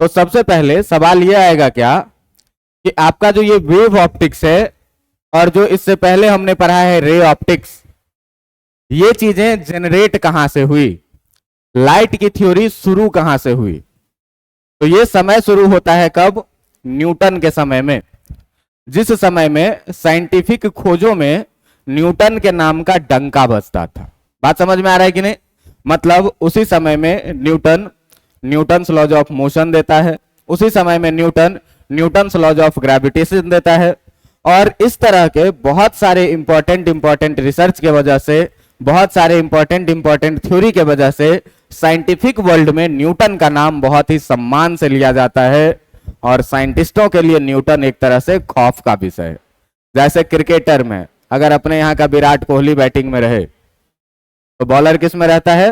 तो सबसे पहले सवाल यह आएगा क्या कि आपका जो ये वेव ऑप्टिक्स है और जो इससे पहले हमने पढ़ा है रे ऑप्टिक्स, ये चीजें जनरेट कहां से हुई, लाइट की थ्योरी शुरू कहां से हुई? तो ये समय शुरू होता है कब? न्यूटन के समय में, जिस समय में साइंटिफिक खोजों में न्यूटन के नाम का डंका बजता था। बात समझ में आ रहा है कि नहीं? मतलब उसी समय में न्यूटन्स लॉज ऑफ मोशन देता है, उसी समय में न्यूटन्स लॉज ऑफ ग्रेविटेशन देता है, और इस तरह के बहुत सारे इंपॉर्टेंट रिसर्च के वजह से, बहुत सारे इंपॉर्टेंट थ्योरी के वजह से साइंटिफिक वर्ल्ड में न्यूटन का नाम बहुत ही सम्मान से लिया जाता है, और साइंटिस्टों के लिए न्यूटन एक तरह से खौफ का विषय है। जैसे क्रिकेटर में अगर अपने यहाँ का विराट कोहली बैटिंग में रहे तो बॉलर किस में रहता है?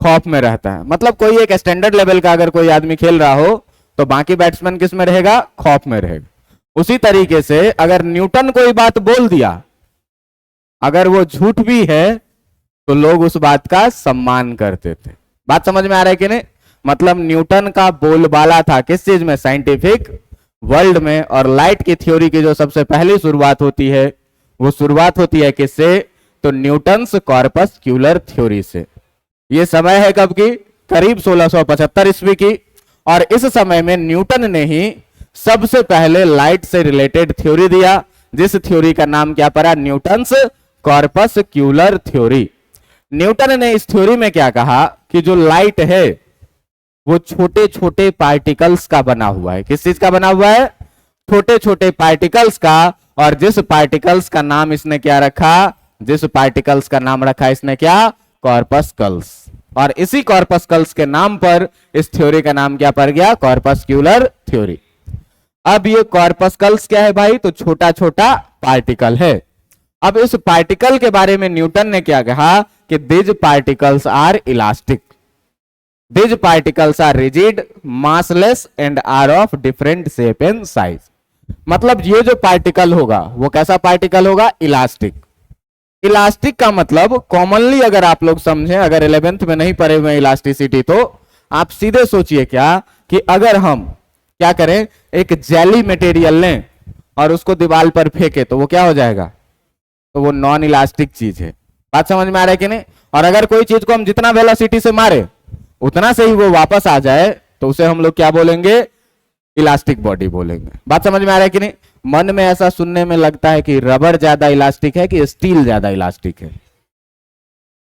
खौफ में रहता है। मतलब कोई एक स्टैंडर्ड लेवल का अगर कोई आदमी खेल रहा हो तो बाकी बैट्समैन किस में रहेगा? खौफ में रहेगा। उसी तरीके से अगर न्यूटन कोई बात बोल दिया, अगर वो झूठ भी है तो लोग उस बात का सम्मान करते थे। बात समझ में आ रहा है कि नहीं? मतलब न्यूटन का बोलबाला था किस चीज में? साइंटिफिक वर्ल्ड में। और लाइट की थ्योरी की जो सबसे पहली शुरुआत होती है वो शुरुआत होती है किससे? तो न्यूटन्स कॉर्पस्क्यूलर थ्योरी से। ये समय है कब की? करीब 1675 ईस्वी की। और इस समय में न्यूटन ने ही सबसे पहले लाइट से रिलेटेड थ्योरी दिया, जिस थ्योरी का नाम क्या पड़ा? Newton's कॉर्पस्क्यूलर theory. न्यूटन ने इस थ्योरी में क्या कहा कि जो लाइट है वो छोटे छोटे पार्टिकल्स का बना हुआ है। किस चीज का बना हुआ है? छोटे छोटे पार्टिकल्स का। और जिस पार्टिकल्स का नाम इसने क्या रखा? जिस पार्टिकल्स का नाम रखा इसने क्या? कॉर्पस्कल्स। और इसी कॉर्पस्कल्स के नाम पर इस थ्योरी का नाम क्या पड़ गया? कॉर्पस्क्यूलर थ्योरी। अब ये कॉर्पस्कल्स क्या है भाई? तो छोटा छोटा पार्टिकल है। अब इस पार्टिकल के बारे में न्यूटन ने क्या कहा कि these particles are elastic, these particles are rigid, massless and are of different shape and size. मतलब ये जो पार्टिकल होगा वो कैसा पार्टिकल होगा? इलास्टिक। इलास्टिक का मतलब कॉमनली अगर आप लोग समझें, अगर 11th में नहीं पढ़े हुए इलास्टिसिटी, तो आप सीधे सोचिए क्या कि अगर हम क्या करें, एक जेली मटेरियल लें और उसको दीवार पर फेंके तो वो क्या हो जाएगा? तो वो नॉन इलास्टिक चीज है। बात समझ में आ रहा है कि नहीं? और अगर कोई चीज को हम जितना वेलोसिटी से मारे उतना से ही वो वापस आ जाए तो उसे हम लोग क्या बोलेंगे? इलास्टिक बॉडी बोलेंगे। बात समझ में आ रहा है कि नहीं? मन में ऐसा सुनने में लगता है कि रबर ज्यादा इलास्टिक है कि स्टील ज्यादा इलास्टिक है?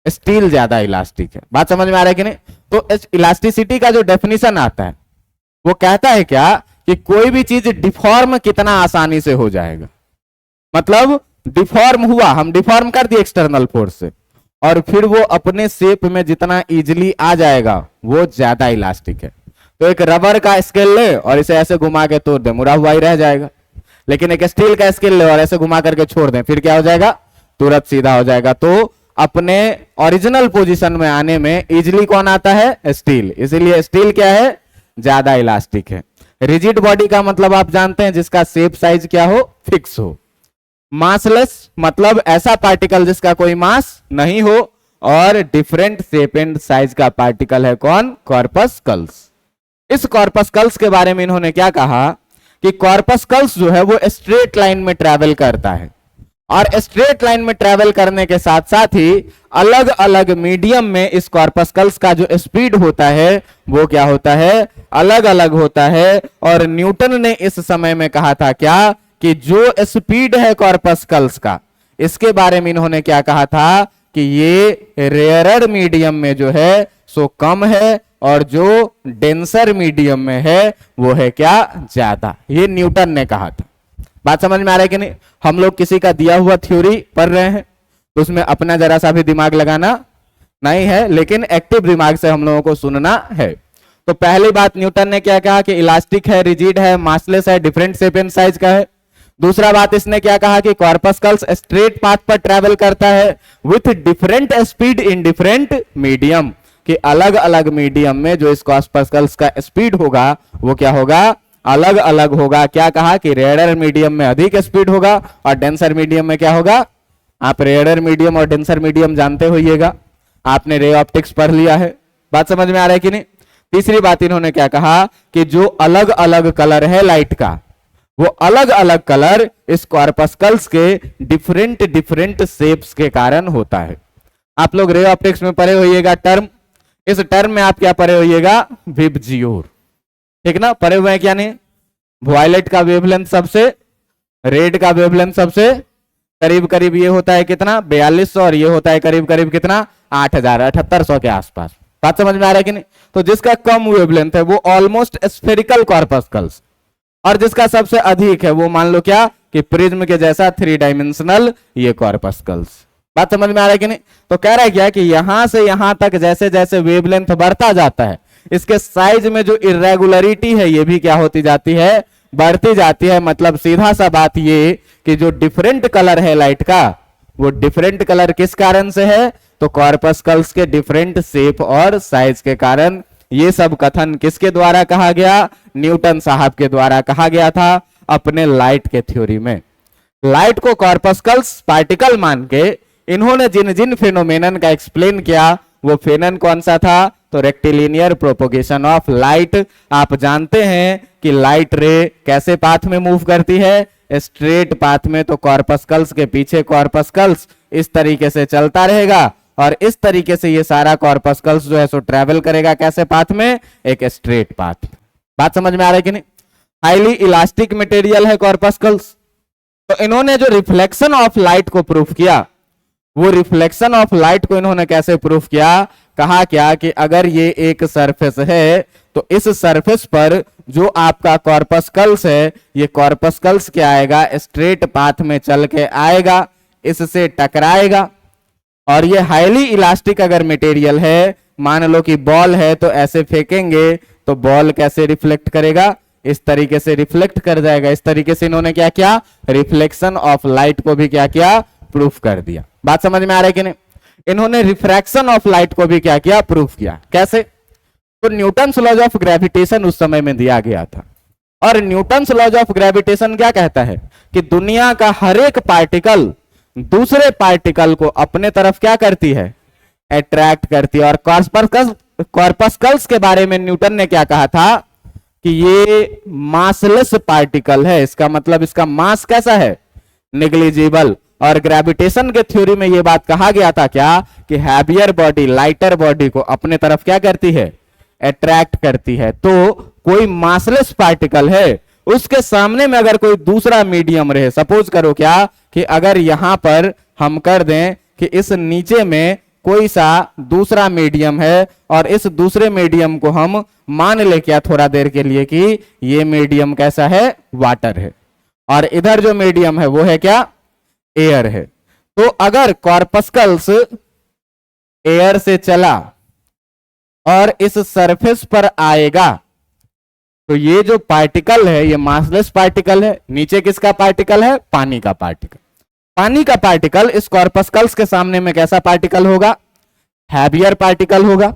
स्टील ज्यादा इलास्टिक है। बात समझ में आ रहा है कि नहीं? तो इस इलास्टिसिटी का जो डेफिनेशन आता है वो कहता है क्या कि कोई भी चीज डिफॉर्म कितना आसानी से हो जाएगा। मतलब डिफॉर्म हुआ, हम डिफॉर्म कर दिए एक्सटर्नल फोर्स से, और फिर वो अपने शेप में जितना इजीली आ जाएगा वो ज्यादा इलास्टिक है। तो एक रबर का स्केल ले और इसे ऐसे घुमा के तोड़ दे, मुड़ा हुआ ही रह जाएगा। लेकिन एक स्टील का स्केल ले और ऐसे घुमा करके छोड़ दें, फिर क्या हो जाएगा? तुरंत सीधा हो जाएगा। तो अपने ओरिजिनल पोजीशन में आने में इजीली कौन आता है? स्टील। इसीलिए स्टील क्या है? ज्यादा इलास्टिक है। रिजिड बॉडी का मतलब आप जानते हैं, जिसका शेप साइज क्या हो? फिक्स हो। मासलेस मतलब ऐसा पार्टिकल जिसका कोई मास नहीं हो, और डिफरेंट शेप एंड साइज का पार्टिकल है कौन? कॉर्पस्कल्स। इस कॉर्पस्कल्स के बारे में इन्होंने क्या कहा कि कॉर्पस्कल्स जो है वो स्ट्रेट लाइन में ट्रैवल करता है, और स्ट्रेट लाइन में ट्रैवल करने के साथ साथ ही अलग अलग मीडियम में इस कॉर्पस्कल्स का जो स्पीड होता है वो क्या होता है? अलग अलग होता है। और न्यूटन ने इस समय में कहा था क्या कि जो स्पीड है कॉर्पस्कल्स का, इसके बारे में इन्होंने क्या कहा था कि ये रेयरर मीडियम में जो है सो कम है, और जो डेंसर मीडियम में है वो है क्या? ज्यादा। ये न्यूटन ने कहा था। बात समझ में आ रहा है कि नहीं? हम लोग किसी का दिया हुआ थ्योरी पढ़ रहे हैं तो उसमें अपना जरा सा भी दिमाग लगाना नहीं है, लेकिन एक्टिव दिमाग से हम लोगों को सुनना है। तो पहली बात न्यूटन ने क्या कहा कि इलास्टिक है, रिजिड है, मासलेस है, डिफरेंट शेप एंड साइज का है। दूसरा बात इसने क्या कहा कि कॉर्पस्कल्स स्ट्रेट पाथ पर ट्रैवल करता है with different speed in different medium, कि अलग अलग मीडियम में जो इस कॉर्पस्कल्स का स्पीड होगा वो क्या होगा? अलग अलग होगा। क्या कहा कि रेयरर मीडियम में अधिक स्पीड होगा और डेंसर मीडियम में क्या होगा? आप रेयरर मीडियम और डेंसर मीडियम जानते होइएगा, आपने रे ऑप्टिक्स पढ़ लिया है। बात समझ में आ रहा है कि नहीं? तीसरी बात इन्होंने क्या कहा कि जो अलग अलग कलर है लाइट का, वो अलग अलग कलर इस कॉर्पस्कल्स के डिफरेंट डिफरेंट शेप्स के कारण होता है। आप लोग रे ऑप्टिक्स में पढ़े होइएगा टर्म, इस टर्म में आप क्या पढ़े होइएगा, विबजियोर, ठीक ना, पढ़े हुए हैं क्या नहीं। वायलेट का वेवलेंथ सबसे, रेड का वेवलेंथ सबसे करीब करीब ये होता है कितना 4200, और ये होता है करीब करीब कितना 8000 7800 के आसपास। बात समझ में आ रहा है कि नहीं। तो जिसका कम वेवलेंथ है वो ऑलमोस्ट स्फेरिकल कॉर्पस्कल्स, और जिसका सबसे अधिक है वो मान लो क्या कि प्रिज्म के जैसा 3 डायमेंशनल ये कॉर्पस्कल्स। बात समझ में आ रहा है कि नहीं। तो कह रहा है क्या कि यहां से यहां तक जैसे जैसे वेवलेंथ बढ़ता जाता है, इसके साइज में जो इरेगुलरिटी है ये भी क्या होती जाती है, बढ़ती जाती है। मतलब सीधा सा बात ये कि जो डिफरेंट कलर है लाइट का, वो डिफरेंट कलर किस कारण से है, तो कॉर्पस्कल्स के डिफरेंट शेप और साइज के कारण। ये सब कथन किसके द्वारा कहा गया, न्यूटन साहब के द्वारा कहा गया था अपने लाइट के थ्योरी में। लाइट को कॉर्पस्कल्स पार्टिकल मान के इन्होंने जिन जिन फेनोमेनन का एक्सप्लेन किया, वो फेनन कौन सा था, तो रेक्टिलिनियर प्रोपोगेशन ऑफ लाइट। आप जानते हैं कि लाइट रे कैसे पाथ में मूव करती है, स्ट्रेट पाथ में। तो कॉर्पस्कल्स के पीछे कॉर्पस्कल्स इस तरीके से चलता रहेगा, और इस तरीके से ये सारा कॉर्पस्कल्स जो है सो ट्रेवल करेगा कैसे पाथ में, एक स्ट्रेट पाथ। बात समझ में आ रहा है कि नहीं। हाईली इलास्टिक मटेरियल है कॉर्पस्कल्स। तो इन्होंने जो रिफ्लेक्शन ऑफ लाइट को प्रूफ किया, वो रिफ्लेक्शन ऑफ लाइट को इन्होंने कैसे प्रूफ किया, कहा क्या कि अगर ये एक सरफेस है तो इस सरफेस पर जो आपका कॉर्पस्कल्स है, ये कॉर्पस्कल्स क्या आएगा, स्ट्रेट पाथ में चल के आएगा, इससे टकराएगा। और ये हाईली इलास्टिक अगर मटेरियल है, मान लो कि बॉल है तो ऐसे फेंकेंगे तो बॉल कैसे रिफ्लेक्ट करेगा, इस तरीके से रिफ्लेक्ट कर जाएगा। इस तरीके से इन्होंने क्या किया, रिफ्लेक्शन ऑफ लाइट को भी क्या किया, प्रूफ कर दिया। बात समझ में आ रहा है कि नहीं। इन्होंने रिफ्रैक्शन ऑफ लाइट को भी क्या किया, प्रूफ किया। कैसे, तो न्यूटन्स लॉज ऑफ ग्रेविटेशन उस समय में दिया गया था, और न्यूटन्स लॉज ऑफ ग्रेविटेशन क्या कहता है कि दुनिया का हर एक पार्टिकल दूसरे पार्टिकल को अपने तरफ क्या करती है, अट्रैक्ट करती है। और कॉर्पस्कल्स के बारे में न्यूटन ने क्या कहा था कि ये मासलेस पार्टिकल है, इसका मतलब इसका मास कैसा है, नेग्लिजिबल। और ग्रेविटेशन के थ्योरी में ये बात कहा गया था क्या कि हैवियर बॉडी लाइटर बॉडी को अपने तरफ क्या करती है, अट्रैक्ट करती है। तो कोई मासलेस पार्टिकल है, उसके सामने में अगर कोई दूसरा मीडियम रहे, सपोज करो क्या कि अगर यहां पर हम कर दें कि इस नीचे में कोई सा दूसरा मीडियम है, और इस दूसरे मीडियम को हम मान ले क्या थोड़ा देर के लिए कि ये मीडियम कैसा है, वाटर है, और इधर जो मीडियम है वो है क्या, एयर है। तो अगर कॉर्पस्कल्स एयर से चला और इस सरफेस पर आएगा, तो ये जो पार्टिकल है ये मासलेस पार्टिकल है। नीचे किसका पार्टिकल है, पानी का पार्टिकल। पानी का पार्टिकल इस कॉर्पस्कल्स के सामने में कैसा पार्टिकल होगा, हैवियर पार्टिकल होगा।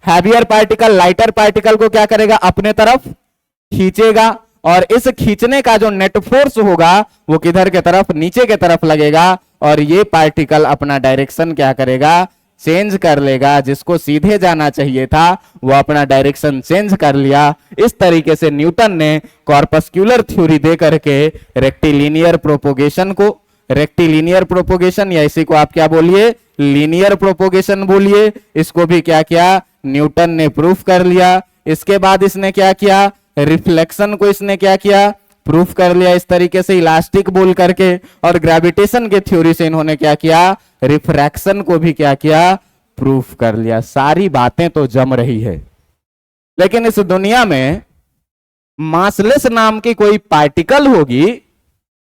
हैवियर पार्टिकल लाइटर पार्टिकल को क्या करेगा, अपने तरफ खींचेगा, और इस खींचने का जो नेट फोर्स होगा वो किधर के तरफ, नीचे के तरफ लगेगा, और ये पार्टिकल अपना डायरेक्शन क्या करेगा, चेंज कर लेगा। जिसको सीधे जाना चाहिए था वो अपना डायरेक्शन चेंज कर लिया। इस तरीके से न्यूटन ने कॉर्पस्कुलर थ्योरी दे करके रेक्टिलिनियर प्रोपोगेशन को, रेक्टिलिनियर प्रोपोगेशन या इसी को आप क्या बोलिए, लीनियर प्रोपोगेशन बोलिए, इसको भी क्या किया, न्यूटन ने प्रूफ कर लिया। इसके बाद इसने क्या किया, रिफ्लेक्शन को इसने क्या किया, प्रूफ कर लिया इस तरीके से इलास्टिक बोल करके। और ग्रेविटेशन के थ्योरी से इन्होंने क्या किया, रिफ्रैक्शन को भी क्या किया, प्रूफ कर लिया। सारी बातें तो जम रही है, लेकिन इस दुनिया में मासलेस नाम की कोई पार्टिकल होगी,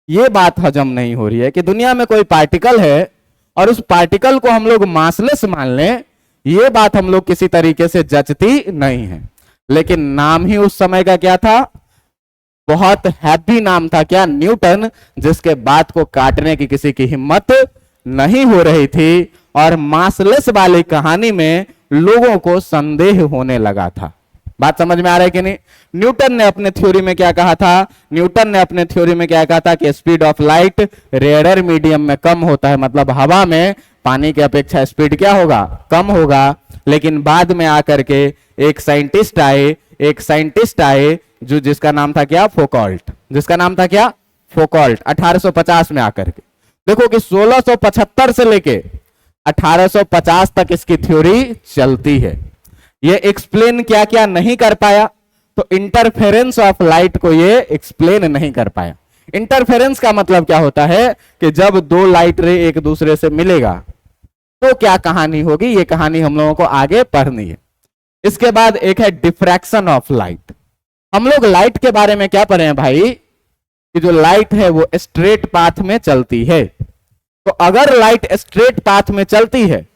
ये बात हजम नहीं हो रही है कि दुनिया में कोई पार्टिकल है और उस पार्टिकल को हम लोग मासलेस मान लें। ये बात हम लोग किसी तरीके से जचती नहीं है। लेकिन नाम ही उस समय का क्या था, बहुत हैप्पी नाम था क्या, न्यूटन, जिसके बात को काटने की किसी की हिम्मत नहीं हो रही थी। और मासलेस वाली कहानी में लोगों को संदेह होने लगा था। बात समझ में आ रहा है कि नहीं। न्यूटन ने अपने थ्योरी में क्या कहा था, न्यूटन ने अपने थ्योरी में क्या कहा था कि speed of light rarer medium में कम होता है, मतलब हवा में पानी की अपेक्षा स्पीड क्या होगा, कम होगा। लेकिन बाद में आकर के एक साइंटिस्ट आए जो जिसका नाम था क्या, फोकॉल्ट। जिसका नाम था क्या, फोकॉल्ट। 1850 में आकर के देखो कि 1675 से लेके 1850 तक इसकी थ्योरी चलती है। ये एक्सप्लेन क्या क्या नहीं कर पाया, तो इंटरफेरेंस ऑफ लाइट को ये एक्सप्लेन नहीं कर पाया। इंटरफेरेंस का मतलब क्या होता है कि जब दो लाइट रे एक दूसरे से मिलेगा तो क्या कहानी होगी, ये कहानी हम लोगों को आगे पढ़नी है। इसके बाद एक है डिफ्रैक्शन ऑफ लाइट। हम लोग लाइट के बारे में क्या पढ़े हैं भाई, कि जो लाइट है वो स्ट्रेट पाथ में चलती है। तो अगर लाइट स्ट्रेट पाथ में चलती है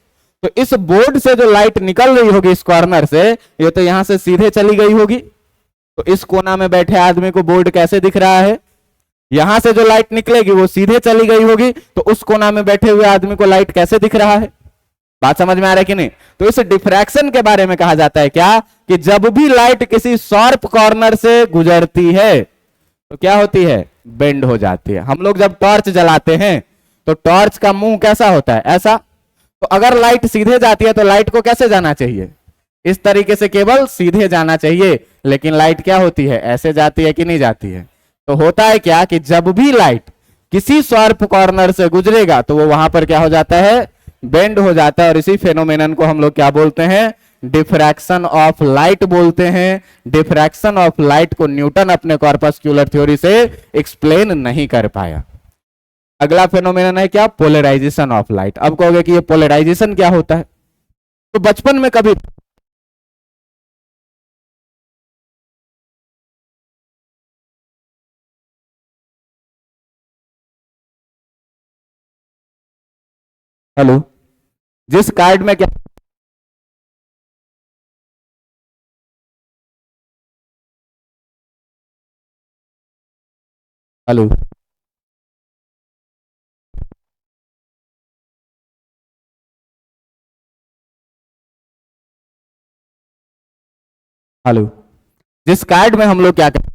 तो इस बोर्ड से जो लाइट निकल रही होगी इस कॉर्नर से, ये तो यहां से सीधे चली गई होगी। तो इस कोना में बैठे आदमी को बोर्ड कैसे दिख रहा है, यहां से जो लाइट निकलेगी वो सीधे चली गई होगी, तो उस कोना में बैठे हुए आदमी को लाइट कैसे दिख रहा है। बात समझ में आ रहा है कि नहीं। तो इस डिफ्रैक्शन के बारे में कहा जाता है क्या, कि जब भी लाइट किसी शार्प कॉर्नर से गुजरती है तो क्या होती है, बेंड हो जाती है। हम लोग जब टॉर्च जलाते हैं तो टॉर्च का मुंह कैसा होता है, ऐसा। तो अगर लाइट सीधे जाती है तो लाइट को कैसे जाना चाहिए, इस तरीके से केवल सीधे जाना चाहिए। लेकिन लाइट क्या होती है, ऐसे जाती है कि नहीं जाती है। तो होता है क्या कि जब भी लाइट किसी शार्प कॉर्नर से गुजरेगा तो वो वहां पर क्या हो जाता है, बेंड हो जाता है। और इसी फेनोमेनन को हम लोग क्या बोलते हैं, डिफ्रैक्शन ऑफ लाइट बोलते हैं। डिफ्रैक्शन ऑफ लाइट को न्यूटन अपने कॉर्पस्क्यूलर थ्योरी से एक्सप्लेन नहीं कर पाया। अगला फेनोमेनन है क्या, पोलराइजेशन ऑफ लाइट। अब कहोगे कि ये पोलराइजेशन क्या होता है, तो बचपन में कभी हेलो, जिस कार्ड में क्या, हेलो, हेलो, जिस कार्ड में हम लोग क्या करते,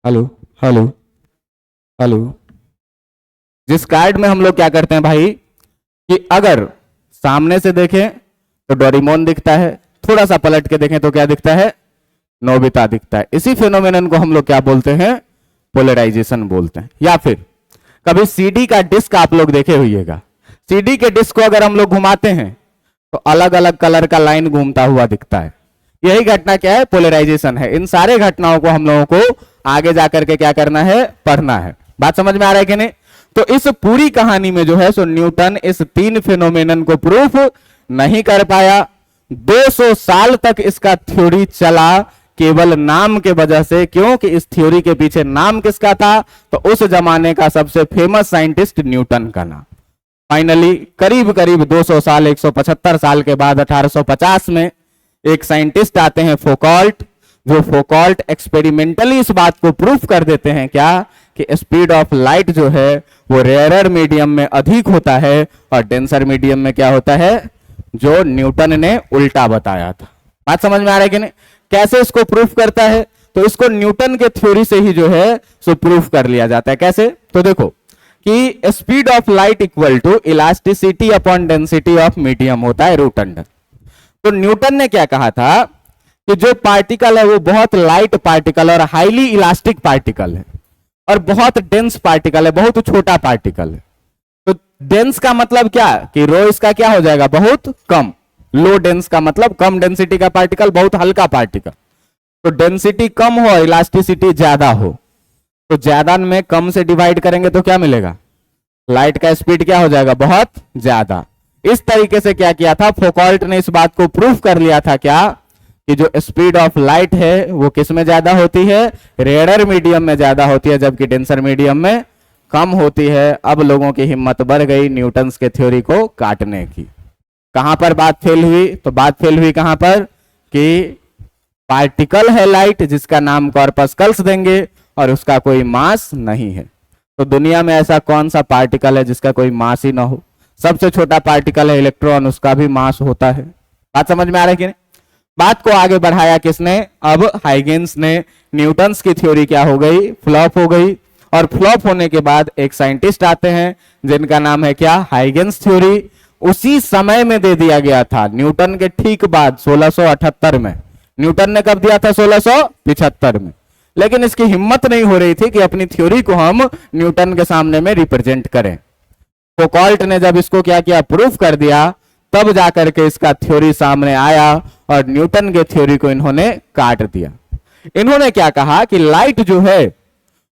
हेलो, हेलो, हेलो, जिस कार्ड में हम लोग क्या करते हैं भाई, कि अगर सामने से देखें तो डोरेमोन दिखता है, थोड़ा सा पलट के देखें तो क्या दिखता है, नोबिता दिखता है। इसी फिनोमेनन को हम लोग क्या बोलते हैं, पोलराइजेशन बोलते हैं। या फिर कभी सीडी का डिस्क आप लोग देखे होइएगा, सीडी के डिस्क को अगर हम लोग घुमाते हैं तो अलग अलग कलर का लाइन घूमता हुआ दिखता है। यही घटना क्या है, पोलराइजेशन है। इन सारे घटनाओं को हम लोगों को आगे जाकर के क्या करना है, पढ़ना है। बात समझ में आ रहा है कि नहीं। तो इस पूरी कहानी में जो है सो न्यूटन इस तीन फिनोमेनन को प्रूफ नहीं कर पाया। 200 साल तक इसका थ्योरी चला केवल नाम के वजह से। क्यों कि इस थ्योरी के पीछे नाम किसका था, तो उस जमाने का सबसे फेमस साइंटिस्ट न्यूटन का नाम। फाइनली करीब करीब 200 साल 175 साल के बाद 1850 में एक साइंटिस्ट आते हैं फोकॉल्ट, जो फोकॉल्ट एक्सपेरिमेंटली इस बात को प्रूफ कर देते हैं क्या, कि स्पीड ऑफ लाइट जो है वो रेयरर मीडियम में अधिक होता है और डेंसर मीडियम में क्या होता है, जो न्यूटन ने उल्टा बताया था। बात समझ में आ रहा है कि नहीं। कैसे इसको प्रूफ करता है, तो इसको न्यूटन के थ्योरी से ही जो है सो प्रूफ कर लिया जाता है। कैसे, तो देखो कि speed of light equal to elasticity upon density of medium होता है रूट अंडर। तो न्यूटन ने क्या कहा था कि जो पार्टिकल है वो बहुत लाइट पार्टिकल और हाईली इलास्टिक पार्टिकल है, और बहुत डेंस पार्टिकल है, बहुत छोटा पार्टिकल है। तो डेंस का मतलब क्या, कि रो इसका क्या हो जाएगा, बहुत कम। लो डेंस का मतलब कम डेंसिटी का पार्टिकल, बहुत हल्का पार्टिकल। तो डेंसिटी कम हो, इलास्टिसिटी ज्यादा हो, तो ज्यादा में कम से डिवाइड करेंगे तो क्या मिलेगा, लाइट का स्पीड क्या हो जाएगा, बहुत ज्यादा। इस तरीके से क्या किया था, फोकॉल्ट ने इस बात को प्रूफ कर लिया था क्या, कि जो स्पीड ऑफ लाइट है वो किस में ज्यादा होती है, रेयरर मीडियम में ज्यादा होती है, जबकि डेंसर मीडियम में कम होती है। अब लोगों की हिम्मत बढ़ गई न्यूटन के थ्योरी को काटने की। कहां पर बात फेल हुई, तो बात फेल हुई कहां पर, कि पार्टिकल है लाइट जिसका नाम कॉर्पस्कल्स देंगे और उसका कोई मास नहीं है। तो दुनिया में ऐसा कौन सा पार्टिकल है जिसका कोई मास ही ना हो। सबसे छोटा पार्टिकल है इलेक्ट्रॉन, उसका भी मास होता है। बात समझ में आ रहा है कि नहीं? बात को आगे बढ़ाया किसने? अब हाइगेंस ने। न्यूटन्स की थ्योरी क्या हो गई? फ्लॉप हो गई। और फ्लॉप होने के बाद एक साइंटिस्ट आते हैं जिनका नाम है क्या? Huygens theory. उसी समय में दे दिया गया था, न्यूटन के ठीक बाद 1678 में। न्यूटन ने कब दिया था? 1675 में। लेकिन इसकी हिम्मत नहीं हो रही थी कि अपनी थ्योरी को हम न्यूटन के सामने में रिप्रेजेंट करें। फौकॉल्ट ने जब इसको क्या किया? प्रूफ कर दिया, तब जाकर के इसका थ्योरी सामने आया और न्यूटन के थ्योरी को इन्होंने काट दिया। इन्होंने क्या कहा कि लाइट जो है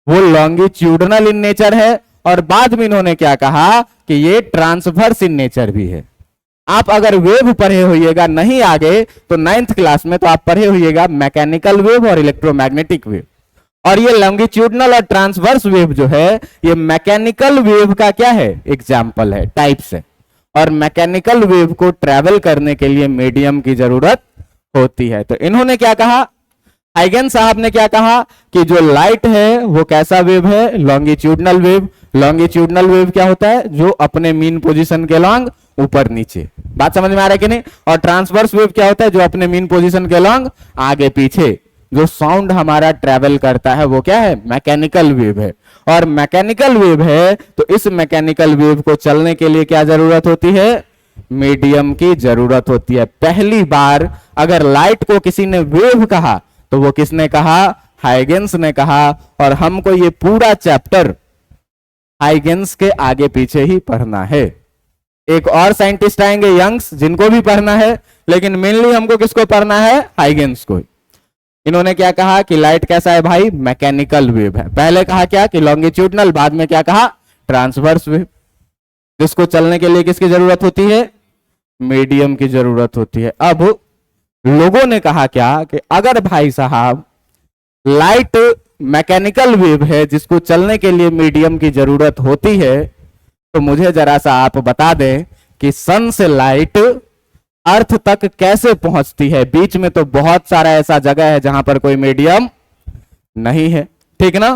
वो लॉन्गिट्यूडनल इन नेचर है, और बाद में इन्होंने क्या कहा कि ये ट्रांसवर्स इन नेचर भी है। आप अगर वेव पढ़े होइएगा, नहीं आगे तो 9th क्लास में, तो आप पढ़े होइएगा मैकेनिकल वेव और इलेक्ट्रोमैग्नेटिक वेव। और ये लॉन्गिट्यूडनल और ट्रांसवर्स वेव जो है, ये मैकेनिकल वेव का क्या है? एग्जाम्पल है, टाइप्स है। और मैकेनिकल वेव को ट्रेवल करने के लिए मीडियम की जरूरत होती है। तो इन्होंने क्या कहा? हाइगेंस साहब ने क्या कहा कि जो लाइट है वो कैसा वेव है? Longitudinal wave. लॉन्गिट्यूडनल वेव क्या होता है? जो अपने मीन पोजीशन के लॉन्ग ऊपर नीचे। बात समझ में आ रहा है कि नहीं? और ट्रांसवर्स वेव क्या होता है? जो अपने मीन पोजीशन के लॉन्ग आगे पीछे। जो साउंड हमारा ट्रेवल करता है वो क्या है? मैकेनिकल वेव है। और मैकेनिकल वेव है तो इस मैकेनिकल वेव को चलने के लिए क्या जरूरत होती है? मीडियम की जरूरत होती है। पहली बार अगर लाइट को किसी ने वेव कहा तो वो किसने कहा? हाइगेंस ने कहा। और हमको ये पूरा चैप्टर हाइगेंस के आगे पीछे ही पढ़ना है। एक और साइंटिस्ट आएंगे यंग्स, जिनको भी पढ़ना है, लेकिन मेनली हमको किसको पढ़ना है? हाइगेंस को। इन्होंने क्या कहा कि लाइट कैसा है भाई? मैकेनिकल वेव है। पहले कहा क्या कि लॉन्गिट्यूडनल, बाद में क्या कहा? Transverse wave. जिसको चलने के लिए किसकी जरूरत होती है? मीडियम की जरूरत होती है। अब लोगों ने कहा क्या कि अगर भाई साहब लाइट मैकेनिकल वेव है जिसको चलने के लिए मीडियम की जरूरत होती है, तो मुझे जरा सा आप बता दें कि सन से लाइट अर्थ तक कैसे पहुंचती है? बीच में तो बहुत सारा ऐसा जगह है जहां पर कोई मीडियम नहीं है, ठीक ना?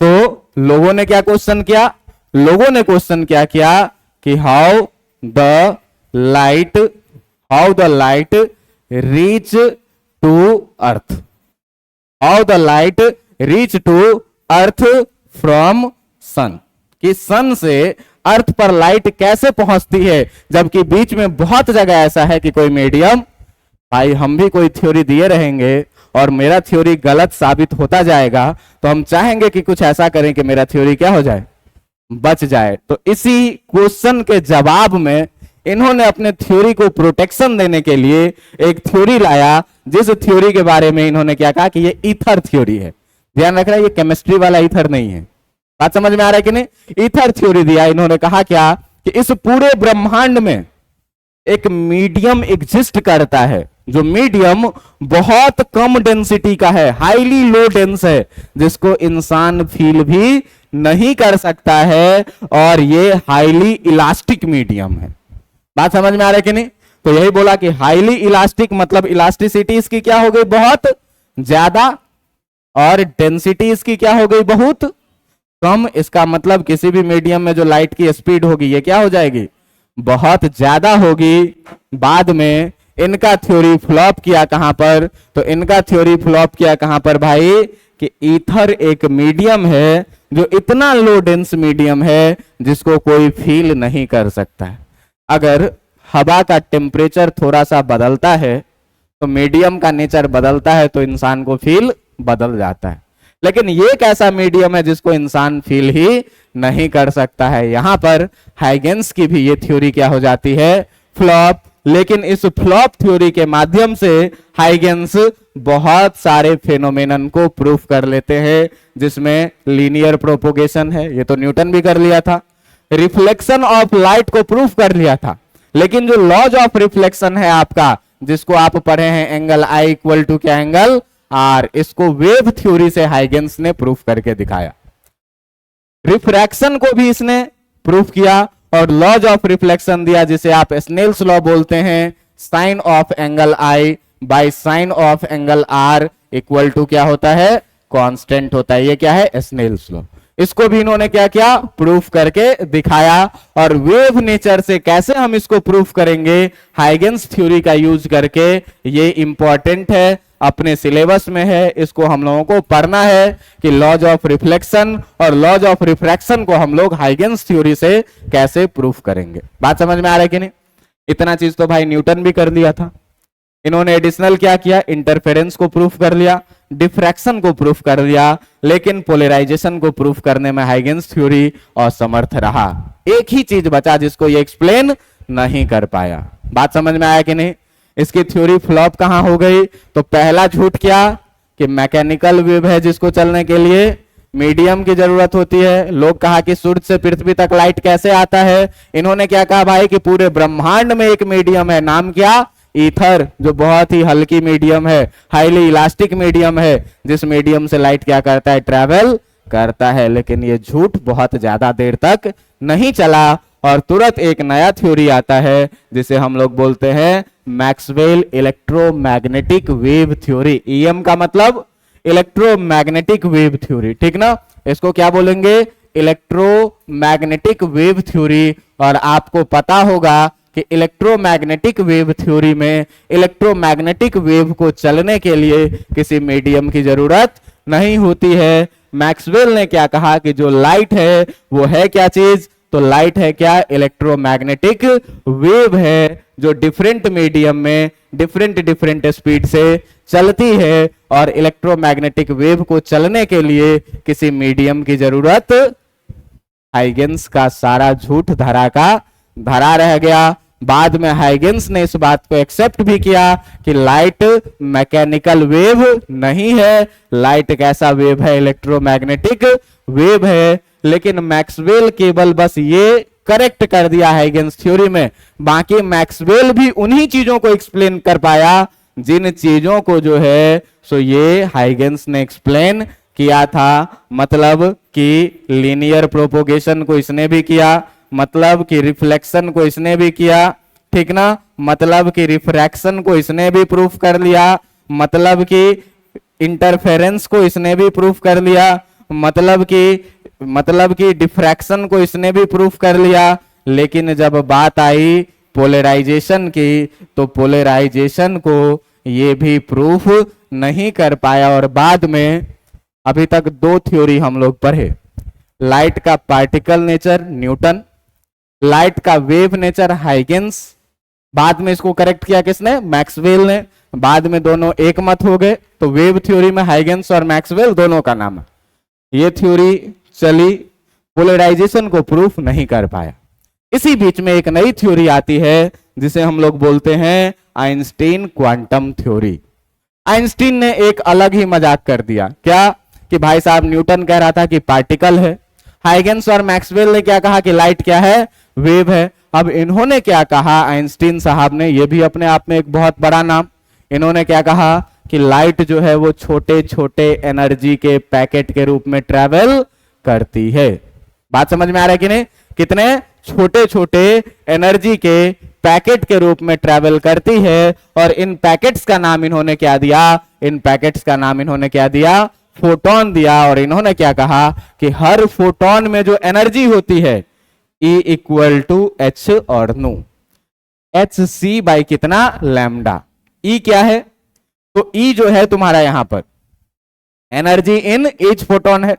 तो लोगों ने क्या क्वेश्चन किया? लोगों ने क्वेश्चन क्या किया कि how the light reach to earth, how the light reach to earth from sun, कि सन से अर्थ पर लाइट कैसे पहुंचती है जबकि बीच में बहुत जगह ऐसा है कि कोई मीडियम। भाई हम भी कोई थ्योरी दिए रहेंगे और मेरा थ्योरी गलत साबित होता जाएगा, तो हम चाहेंगे कि कुछ ऐसा करें कि मेरा थ्योरी क्या हो जाए? बच जाए। तो इसी क्वेश्चन के जवाब में इन्होंने अपने थ्योरी को प्रोटेक्शन देने के लिए एक थ्योरी लाया, जिस थ्योरी के बारे में इन्होंने क्या कहा कि ये ईथर थ्योरी है। ध्यान रखना, ये केमिस्ट्री वाला ईथर नहीं है। बात समझ में आ रहा है कि नहीं? ईथर थ्योरी दिया। इन्होंने कहा क्या कि इस पूरे ब्रह्मांड में एक मीडियम एग्जिस्ट करता है, जो मीडियम बहुत कम डेंसिटी का है, हाईली लो डेंस है, जिसको इंसान फील भी नहीं कर सकता है, और ये हाईली इलास्टिक मीडियम है। बात समझ में आ रहा है कि नहीं? तो यही बोला कि हाईली इलास्टिक मतलब इलास्टिसिटी इसकी क्या हो गई? बहुत ज्यादा। और डेंसिटी इसकी क्या हो गई? बहुत कम। इसका मतलब किसी भी मीडियम में जो लाइट की स्पीड होगी ये क्या हो जाएगी? बहुत ज्यादा होगी। बाद में इनका थ्योरी फ्लॉप किया कहां पर? तो इनका थ्योरी फ्लॉप किया कहां पर भाई? कि ईथर एक मीडियम है जो इतना लो डेंस मीडियम है जिसको कोई फील नहीं कर सकता है। अगर हवा का टेम्परेचर थोड़ा सा बदलता है तो मीडियम का नेचर बदलता है, तो इंसान को फील बदल जाता है। लेकिन ये एक ऐसा मीडियम है जिसको इंसान फील ही नहीं कर सकता है। यहां पर हाइगेंस की भी ये थ्योरी क्या हो जाती है? फ्लॉप। लेकिन इस फ्लॉप थ्योरी के माध्यम से हाइगेंस बहुत सारे फेनोमेनन को प्रूफ कर लेते हैं, जिसमें लीनियर प्रोपोगेशन है, ये तो न्यूटन भी कर लिया था। रिफ्लेक्शन ऑफ लाइट को प्रूफ कर लिया था। लेकिन जो लॉज ऑफ रिफ्लेक्शन है आपका, जिसको आप पढ़े हैं एंगल आई इक्वल टू क्या? एंगल आर, इसको वेव थ्योरी से हाइगेंस ने प्रूफ करके दिखाया। रिफ्रैक्शन को भी इसने प्रूफ किया और लॉज ऑफ रिफ्लेक्शन दिया, जिसे आप स्नेल्स लॉ बोलते हैं। Sine of angle i by sine of angle r equal to क्या होता है? कांस्टेंट होता है। ये क्या है? Snell's law. इसको भी इन्होंने क्या किया, प्रूफ करके दिखाया। और वेव नेचर से कैसे हम इसको प्रूफ करेंगे, हाइगेंस थ्योरी का यूज करके, ये इंपॉर्टेंट है, अपने सिलेबस में है, इसको हम लोगों को पढ़ना है कि लॉज ऑफ रिफ्लेक्शन और लॉज ऑफ रिफ्रैक्शन को हम लोग हाइगेंस थ्योरी से कैसे प्रूफ करेंगे। बात समझ में आ रहा है कि नहीं? इतना चीज तो भाई न्यूटन भी कर दिया था। इन्होंने एडिशनल क्या किया, इंटरफेरेंस को प्रूफ कर लिया, डिफ्रैक्शन को प्रूफ कर लिया, लेकिन पोलराइजेशन को प्रूफ करने में हाइगेंस थ्योरी असमर्थ रहा। एक ही चीज बचा जिसको ये एक्सप्लेन नहीं कर पाया। बात समझ में आया कि नहीं? इसकी थ्योरी फ्लॉप कहां हो गई? तो पहला झूठ क्या कि मैकेनिकल वेव है जिसको चलने के लिए मीडियम की जरूरत होती है। लोग कहा कि सूर्य से पृथ्वी तक लाइट कैसे आता है? इन्होंने क्या कहा भाई कि पूरे ब्रह्मांड में एक मीडियम है, नाम क्या, ईथर, जो बहुत ही हल्की मीडियम है, हाईली इलास्टिक मीडियम है, जिस मीडियम से लाइट क्या करता है, ट्रैवल करता है। लेकिन ये झूठ बहुत ज्यादा देर तक नहीं चला और तुरंत एक नया थ्योरी आता है जिसे हम लोग बोलते हैं Maxwell electromagnetic wave theory. EM का मतलब इलेक्ट्रोमैग्नेटिक वेव थ्योरी, ठीक ना? इसको क्या बोलेंगे, इलेक्ट्रोमैग्नेटिक वेव थ्योरी। और आपको पता होगा कि इलेक्ट्रोमैग्नेटिक वेव थ्योरी में इलेक्ट्रोमैग्नेटिक वेव को चलने के लिए किसी मीडियम की जरूरत नहीं होती है। मैक्सवेल ने क्या कहा कि जो लाइट है वो है क्या चीज, तो लाइट है क्या, इलेक्ट्रोमैग्नेटिक वेव है, जो डिफरेंट मीडियम में डिफरेंट स्पीड से चलती है। और इलेक्ट्रोमैग्नेटिक वेव को चलने के लिए किसी मीडियम की जरूरत, हाइगेंस का सारा झूठ धरा रह गया। बाद में हाइगेंस ने इस बात को एक्सेप्ट भी किया कि लाइट मैकेनिकल वेव नहीं है, लाइट कैसा वेव है, इलेक्ट्रोमैग्नेटिक वेव है। लेकिन मैक्सवेल केवल बस ये करेक्ट कर दिया हाइगेंस थ्योरी में, बाकी मैक्सवेल भी उन्हीं चीजों को एक्सप्लेन कर पाया जिन चीजों को जो है सो ये हाइगेंस ने एक्सप्लेन किया था। मतलब कि लीनियर प्रोपोगेशन को इसने भी किया, मतलब कि रिफ्लेक्शन को इसने भी किया, ठीक ना? मतलब कि रिफ्रैक्शन को इसने भी प्रूफ कर लिया, मतलब कि इंटरफेरेंस को इसने भी प्रूफ कर लिया, मतलब कि डिफ्रैक्शन को इसने भी प्रूफ कर लिया। लेकिन जब बात आई पोलराइजेशन की, तो पोलराइजेशन को ये भी प्रूफ नहीं कर पाया। और बाद में अभी तक दो थ्योरी हम लोग पढ़े, लाइट का पार्टिकल नेचर न्यूटन, लाइट का वेव नेचर हाइगेंस। बाद में इसको करेक्ट किया किसने, मैक्सवेल ने। बाद में दोनों एक मत हो गए, तो वेव थ्योरी में हाइगेंस और मैक्सवेल दोनों का नाम है। ये थ्योरी चली, पोलराइजेशन को प्रूफ नहीं कर पाया। इसी बीच में एक नई थ्योरी आती है जिसे हम लोग बोलते हैं आइंस्टीन क्वांटम थ्योरी। आइंस्टीन ने एक अलग ही मजाक कर दिया, क्या कि भाई साहब न्यूटन कह रहा था कि पार्टिकल है, हाइगेंस और मैक्सवेल ने क्या कहा कि लाइट क्या है, वेव है। अब इन्होंने क्या कहा, आइंस्टीन साहब ने, ये भी अपने आप में एक बहुत बड़ा नाम, इन्होंने क्या कहा कि लाइट जो है वो छोटे छोटे एनर्जी के पैकेट के रूप में ट्रेवल करती है। बात समझ में आ रहा है कि नहीं? कितने छोटे छोटे एनर्जी के पैकेट के रूप में ट्रेवल करती है। और इन पैकेट्स का नाम इन्होंने क्या दिया, इन पैकेट्स का नाम इन्होंने क्या दिया, फोटोन दिया। और इन्होंने क्या कहा कि हर फोटोन में जो एनर्जी होती है E इक्वल टू एच और न्यू, एच सी बाई कितना, लैम्डा। E क्या है, तो E जो है तुम्हारा यहां पर एनर्जी इन ईच फोटोन है।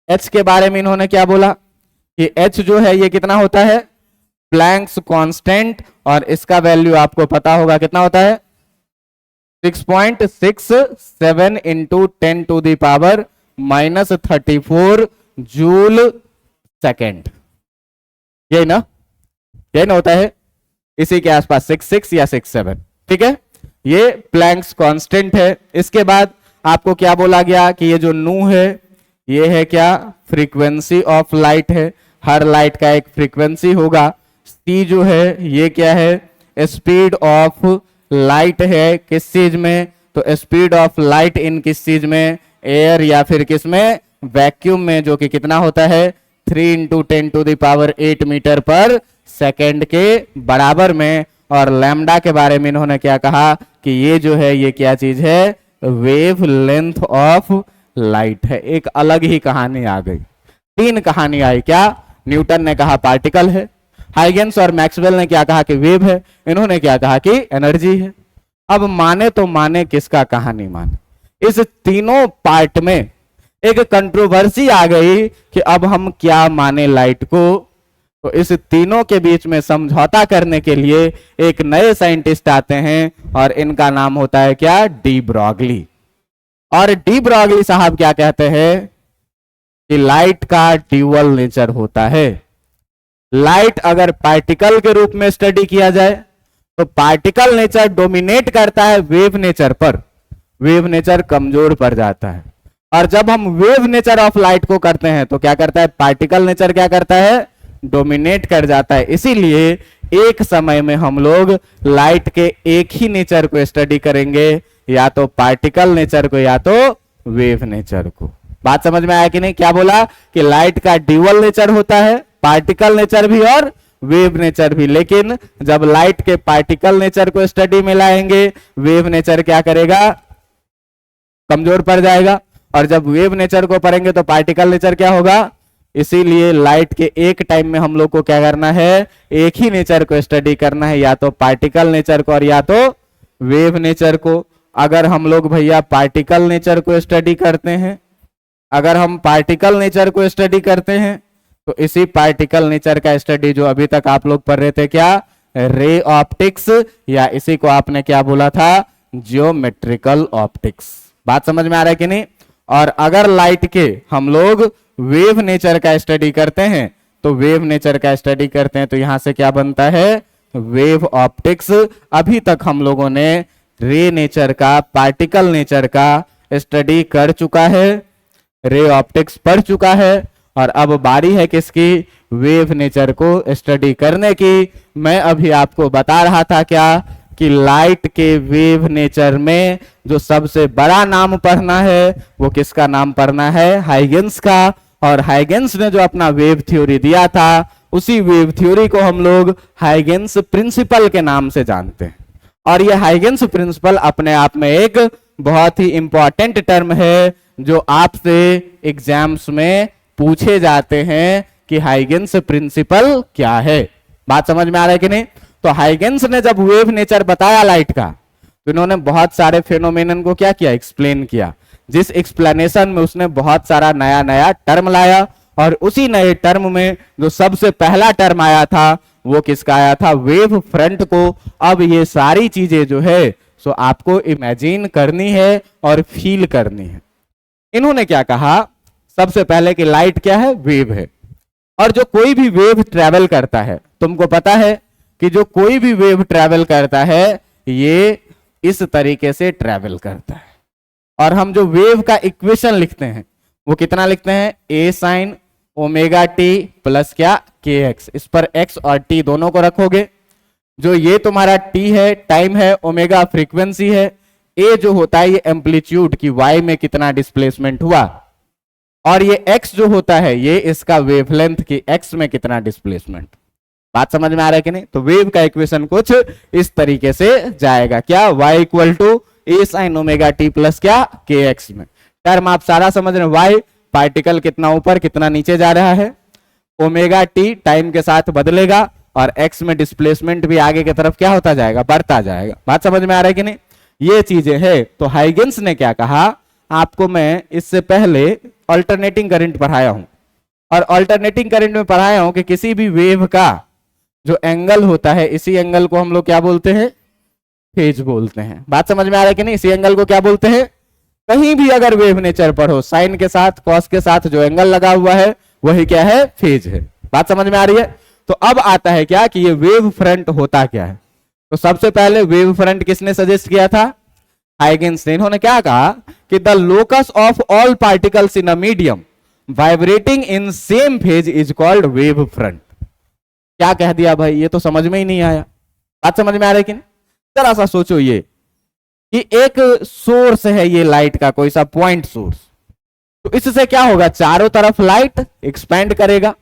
H के बारे में इन्होंने क्या बोला कि H जो है ये कितना होता है, प्लैंक्स कांस्टेंट, और इसका वैल्यू आपको पता होगा कितना होता है, 6.67 into 10 to the power -34 joule second. यही ना होता है, इसी के आसपास 66 या 67, ठीक है। ये प्लैंक्स कांस्टेंट है। इसके बाद आपको क्या बोला गया कि ये जो नू है ये है क्या, फ्रीक्वेंसी ऑफ लाइट है, हर लाइट का एक फ्रीक्वेंसी होगा। सी जो है ये क्या है, स्पीड ऑफ लाइट है, किस चीज में, तो स्पीड ऑफ लाइट इन किस चीज में, एयर या फिर किस में, वैक्यूम में, जो कि कितना होता है 3 into 10 to the power 8 metre पर सेकेंड के बराबर में। और लैम्डा के बारे में इन्होंने क्या कहा कि ये जो है ये क्या चीज है, वेव लेंथ ऑफ लाइट है। एक अलग ही कहानी आ गई। तीन कहानी आई। क्या? न्यूटन ने कहा पार्टिकल है, हाइगेंस और मैक्सवेल ने क्या कहा कि वेव है, इन्होंने क्या कहा कि एनर्जी है। अब माने तो माने किसका कहानी माने? इस तीनों पार्ट में एक कंट्रोवर्सी आ गई कि अब हम क्या माने लाइट को। तो इस तीनों के बीच में समझौता करने के लिए एक नए साइंटिस्ट आते हैं और इनका नाम होता है क्या? De Broglie. और डी ब्रॉगली साहब क्या कहते हैं कि लाइट का ड्यूअल नेचर होता है। लाइट अगर पार्टिकल के रूप में स्टडी किया जाए तो पार्टिकल नेचर डोमिनेट करता है वेव नेचर पर, वेव नेचर कमजोर पड़ जाता है। और जब हम वेव नेचर ऑफ लाइट को करते हैं तो क्या करता है? पार्टिकल नेचर क्या करता है? डोमिनेट कर जाता है। इसीलिए एक समय में हम लोग लाइट के एक ही नेचर को स्टडी करेंगे, या तो पार्टिकल नेचर को या तो वेव नेचर को। बात समझ में आया कि नहीं? क्या बोला कि लाइट का ड्यूअल नेचर होता है, पार्टिकल नेचर भी और वेव नेचर भी। लेकिन जब लाइट के पार्टिकल नेचर को स्टडी में लाएंगे, वेव नेचर क्या करेगा? कमजोर पड़ जाएगा। और जब वेव नेचर को पढ़ेंगे तो पार्टिकल नेचर क्या होगा? इसीलिए लाइट के एक टाइम में हम लोग को क्या करना है? एक ही नेचर को स्टडी करना है, या तो पार्टिकल नेचर को और या तो वेव नेचर को। अगर हम लोग भैया पार्टिकल नेचर को स्टडी करते हैं, अगर हम पार्टिकल नेचर को स्टडी करते हैं तो इसी पार्टिकल नेचर का स्टडी जो अभी तक आप लोग पढ़ रहे थे, क्या? रे ऑप्टिक्स, या इसी को आपने क्या बोला था? Geometrical optics. बात समझ में आ रहा है कि नहीं? और अगर लाइट के हम लोग वेव नेचर का स्टडी करते हैं तो वेव नेचर का स्टडी करते हैं तो यहां से क्या बनता है? Wave optics. अभी तक हम लोगों ने रे नेचर का, पार्टिकल नेचर का स्टडी कर चुका है, रे ऑप्टिक्स पढ़ चुका है, और अब बारी है किसकी? वेव नेचर को स्टडी करने की। मैं अभी आपको बता रहा था क्या कि लाइट के वेव नेचर में जो सबसे बड़ा नाम पढ़ना है वो किसका नाम पढ़ना है? हाइगेंस का। और हाइगेंस ने जो अपना वेव थ्योरी दिया था, उसी वेव थ्योरी को हम लोग हाइगेंस प्रिंसिपल के नाम से जानते हैं। और ये हाइगेंस प्रिंसिपल अपने आप में एक बहुत ही इंपॉर्टेंट टर्म है जो आपसे एग्जाम्स में पूछे जाते हैं कि हाइगेंस प्रिंसिपल क्या है। बात समझ में आ रहा है कि नहीं? तो हाइगेंस ने जब वेव नेचर बताया लाइट का, तो इन्होंने बहुत सारे फेनोमेनन को क्या किया? एक्सप्लेन किया। जिस एक्सप्लेनेशन में उसने बहुत सारा नया नया टर्म लाया, और उसी नए टर्म में जो सबसे पहला टर्म आया था वो किसका आया था? वेव फ्रंट को। अब ये सारी चीजें जो है सो आपको इमेजिन करनी है और फील करनी है। इन्होंने क्या कहा? सबसे पहले कि लाइट क्या है? वेव है। और जो कोई भी वेव ट्रेवल करता है, तुमको पता है कि जो कोई भी वेव ट्रेवल करता है ये इस तरीके से ट्रेवल करता है। और हम जो वेव का इक्वेशन लिखते हैं वो कितना लिखते हैं? ए साइन ओमेगा टी प्लस क्या? K x. इस पर एक्स और टी दोनों को रखोगे। जो ये तुम्हारा टी है टाइम है, ओमेगा फ्रीक्वेंसी है, ए जो होता है ये एम्पलीट्यूड की वाई में कितना डिस्प्लेसमेंट हुआ, और ये एक्स जो होता है ये इसका वेवलेंथ की एक्स में कितना डिस्प्लेसमेंट। बात समझ में आ रहा है कि नहीं? तो वेव का इक्वेशन कुछ इस तरीके से जाएगा। क्या? y equal to a sine omega t plus क्या? के एक्स में। टर्म आप सारा समझ रहे हैं। y पार्टिकल कितना ऊपर कितना नीचे जा रहा है, ओमेगा टी टाइम के साथ बदलेगा, और x में डिस्प्लेसमेंट भी आगे की तरफ क्या होता जाएगा? बढ़ता जाएगा। बात समझ में आ रहा है कि नहीं? ये चीजें है। तो हाइगेंस ने क्या कहा? आपको मैं इससे पहले अल्टरनेटिंग करंट पढ़ाया हूं, और अल्टरनेटिंग करंट में पढ़ाया हूं कि किसी भी वेव का जो एंगल होता है, इसी एंगल को हम लोग क्या बोलते हैं? फेज बोलते हैं। बात समझ में आ रहा है कि नहीं? इसी एंगल को क्या बोलते हैं? कहीं भी अगर वेव नेचर पढ़ो, साइन के साथ कॉस के साथ जो एंगल लगा हुआ है वही क्या है? फेज है। बात समझ में आ रही है? तो अब आता है क्या कि ये वेव फ्रंट होता क्या है। तो सबसे पहले वेव फ्रंट किसने सजेस्ट किया था? हाइगेंस ने। इन्होंने क्या कहा कि the locus of all particles in a medium vibrating in same phase is called wave front. क्या कह दिया भाई? ये तो समझ में ही नहीं आया। बात समझ में आ रही है कि नहीं? जरा सा सोचो, ये कि एक सोर्स है ये लाइट का, कोई सा पॉइंट सोर्स, तो इससे क्या होगा? चारों तरफ लाइट एक्सपेंड करेगा।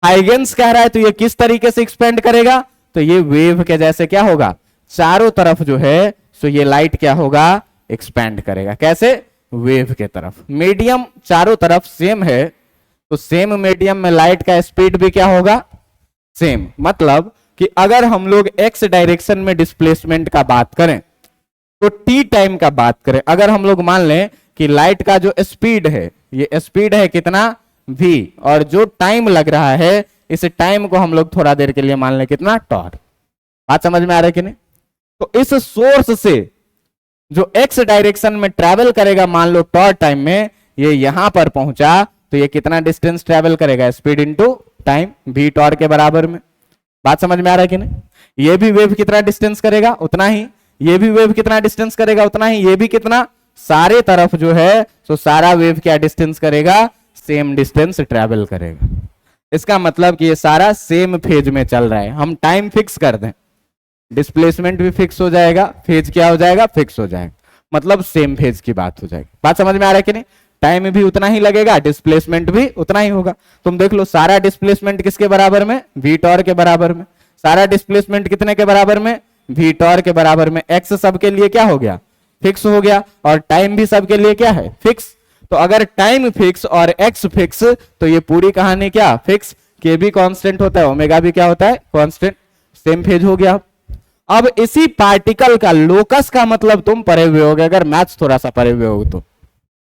हाइगेंस कह रहा है तो ये किस तरीके से एक्सपेंड करेगा? तो ये वेव के जैसे क्या होगा? चारों तरफ जो है सो ये लाइट क्या होगा? एक्सपेंड करेगा। कैसे? वेव के तरफ। मीडियम चारों तरफ सेम है, तो सेम मीडियम में लाइट का स्पीड भी क्या होगा, सेम। मतलब कि अगर हम लोग एक्स डायरेक्शन में डिस्प्लेसमेंट का बात करें तो टी टाइम का बात करें, अगर हम लोग मान लें कि लाइट का जो स्पीड है, ये स्पीड है कितना v, और जो टाइम लग रहा है इस टाइम को हम लोग थोड़ा देर के लिए मान लें कितना टॉर। बात समझ में आ रहा है कि नहीं? तो इस सोर्स से जो एक्स डायरेक्शन में ट्रेवल करेगा, मान लो टॉर टाइम में, ये यहां पर पहुंचा तो ये कितना डिस्टेंस ट्रेवल करेगा, speed into time, v tau के बराबर में। बात समझ में आ रहा है कि नहीं? ये भी वेव कितना डिस्टेंस करेगा, उतना ही, ये भी वेव कितना डिस्टेंस करेगा, उतना ही, ये भी कितना, सारे तरफ जो है तो सारा वेव क्या डिस्टेंस करेगा, सेम डिस्टेंस ट्रेवल करेगा। इसका मतलब कि ये सारा सेम फेज में चल रहा है। हम टाइम फिक्स कर दें, डिस्प्लेसमेंट भी फिक्स हो जाएगा, फेज क्या हो जाएगा, फिक्स हो जाएगा, मतलब सेम फेज की बात हो जाएगी। बात समझ में आ रहा है कि नहीं? टाइम भी उतना ही लगेगा, डिस्प्लेसमेंट भी उतना ही होगा। तुम देख लो सारा डिस्प्लेसमेंट किसके बराबर में, v टॉर के बराबर में। सारा डिस्प्लेसमेंट कितने के बराबर में, v टॉर के बराबर में। x सबके लिए क्या हो गया, फिक्स हो गया, और टाइम भी सबके लिए क्या है, फिक्स। तो अगर टाइम फिक्स और x फिक्स तो ये पूरी कहानी क्या, फिक्स। k भी कांस्टेंट होता है, ओमेगा भी क्या होता है, कांस्टेंट, सेम फेज हो गया। अब इसी पार्टिकल का लोकस का मतलब तुम पढ़े हुए होगे, अगर मैथ्स थोड़ा सा पढ़े हुए हो तो,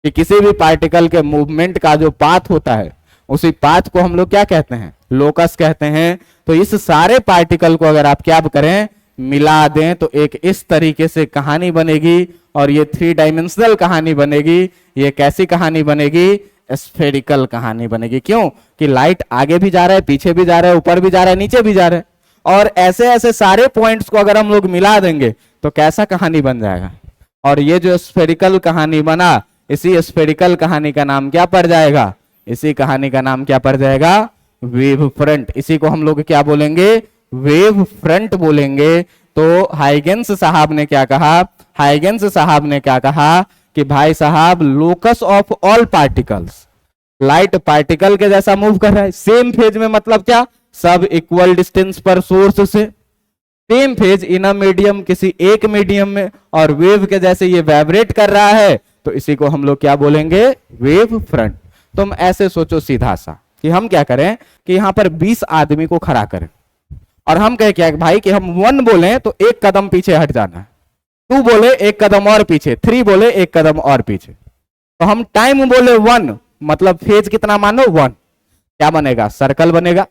कि किसी भी पार्टिकल के मूवमेंट का जो पाथ होता है उसी पाथ को हम लोग क्या कहते हैं, लोकस कहते हैं। तो इस सारे पार्टिकल को अगर आप क्या करें, मिला दें तो एक इस तरीके से कहानी बनेगी, और ये 3 डायमेंशनल कहानी बनेगी। ये कैसी कहानी बनेगी, स्फेरिकल कहानी बनेगी। क्यों कि लाइट आगे भी जा रहा है, पीछे भी जा रहा है, ऊपर भी जा रहा है, नीचे भी जा रहा है, और ऐसे ऐसे सारे पॉइंट्स को अगर हम लोग मिला देंगे तो कैसा कहानी बन जाएगा। और ये जो स्फेरिकल कहानी बना, इसी स्फेरिकल कहानी का नाम क्या पड़ जाएगा, इसी कहानी का नाम क्या पड़ जाएगा, वेव फ्रंट। इसी को हम लोग क्या बोलेंगे, वेव फ्रंट बोलेंगे। तो हाइगेंस साहब ने क्या कहा, हाइगेंस साहब ने क्या कहा कि भाई साहब locus of all particles, light particle के जैसा मूव कर रहा है सेम फेज में, मतलब क्या, सब इक्वल डिस्टेंस पर सोर्स से, same phase in a medium, किसी एक मीडियम में, और वेव के जैसे ये वाइब्रेट कर रहा है, तो इसी को हम लोग क्या बोलेंगे, वेव फ्रंट। तुम ऐसे सोचो सीधा सा कि हम क्या करें कि यहां पर 20 आदमी को खड़ा करें, और हम कहे क्या भाई कि हम 1 बोले तो 1 कदम पीछे हट जाना है, 2 बोले 1 कदम और पीछे, 3 बोले 1 कदम और पीछे। तो हम टाइम बोले 1, मतलब फेज कितना मानो 1, क्या बनेगा, सर्कल बनेगा।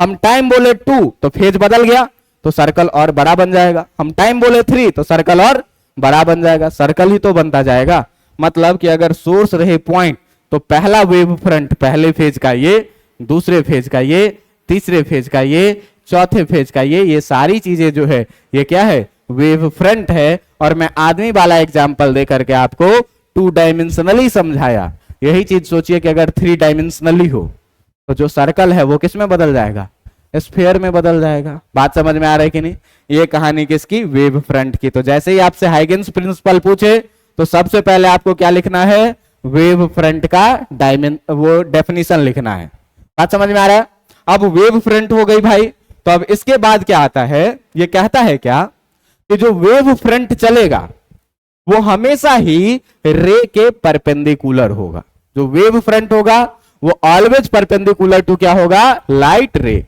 हम टाइम बोले 2 तो फेज बदल गया, तो सर्कल और बड़ा बन जाएगा। हम टाइम बोले 3 तो सर्कल और बड़ा बन जाएगा, सर्कल ही तो बनता जाएगा। मतलब कि अगर सोर्स रहे पॉइंट तो पहला वेव फ्रंट पहले फेज का ये, दूसरे फेज का ये, तीसरे फेज का ये, चौथे फेज का ये सारी चीजें जो है ये क्या है, वेव फ्रंट है। और मैं आदमी वाला एग्जांपल दे करके आपको 2 डायमेंशनली समझाया। यही चीज सोचिए कि अगर 3 डायमेंशनली हो तो जो सर्कल है वो किस में बदल जाएगा, स्फीयर में बदल जाएगा। बात समझ में आ रहा है कि नहीं? ये कहानी किसकी, वेव फ्रंट की। तो जैसे ही आपसे हाइगेंस प्रिंसिपल पूछे तो सबसे पहले आपको क्या लिखना है, वेव फ्रंट का वो डेफिनेशन लिखना है। बात समझ में आ रहा है? अब वेव फ्रंट हो गई भाई, तो अब इसके बाद क्या आता है, ये कहता है क्या कि जो वेव फ्रंट चलेगा वो हमेशा ही रे के परपेंडिकुलर होगा। जो वेव फ्रंट होगा वो ऑलवेज परपेंडिकुलर टू क्या होगा, लाइट रे।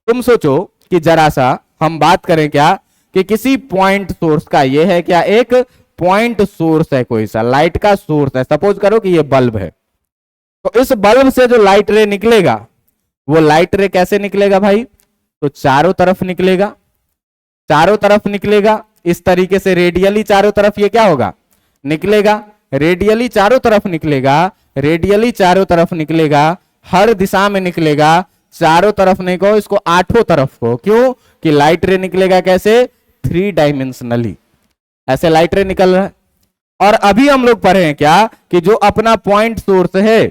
तुम सोचो कि जरा सा हम बात करें क्या कि किसी पॉइंट सोर्स का, ये है क्या, एक पॉइंट सोर्स है, कोई सा लाइट का सोर्स है। सपोज करो कि ये बल्ब है, तो इस बल्ब से जो लाइट रे निकलेगा वो लाइट रे कैसे निकलेगा भाई, तो चारों तरफ निकलेगा, चारों तरफ निकलेगा इस तरीके से, रेडियली चारों तरफ ये क्या होगा, निकलेगा, रेडियली चारों तरफ निकलेगा, रेडियली चारों तरफ निकलेगा, हर दिशा में निकलेगा, चारों तरफ नहीं को, इसको 8 तरफ को। क्यों कि लाइट रे निकलेगा कैसे, 3 डायमेंशनली, ऐसे लाइट रे निकल रहा है। और अभी हम लोग पढ़े हैं क्या कि जो अपना पॉइंट सोर्स है,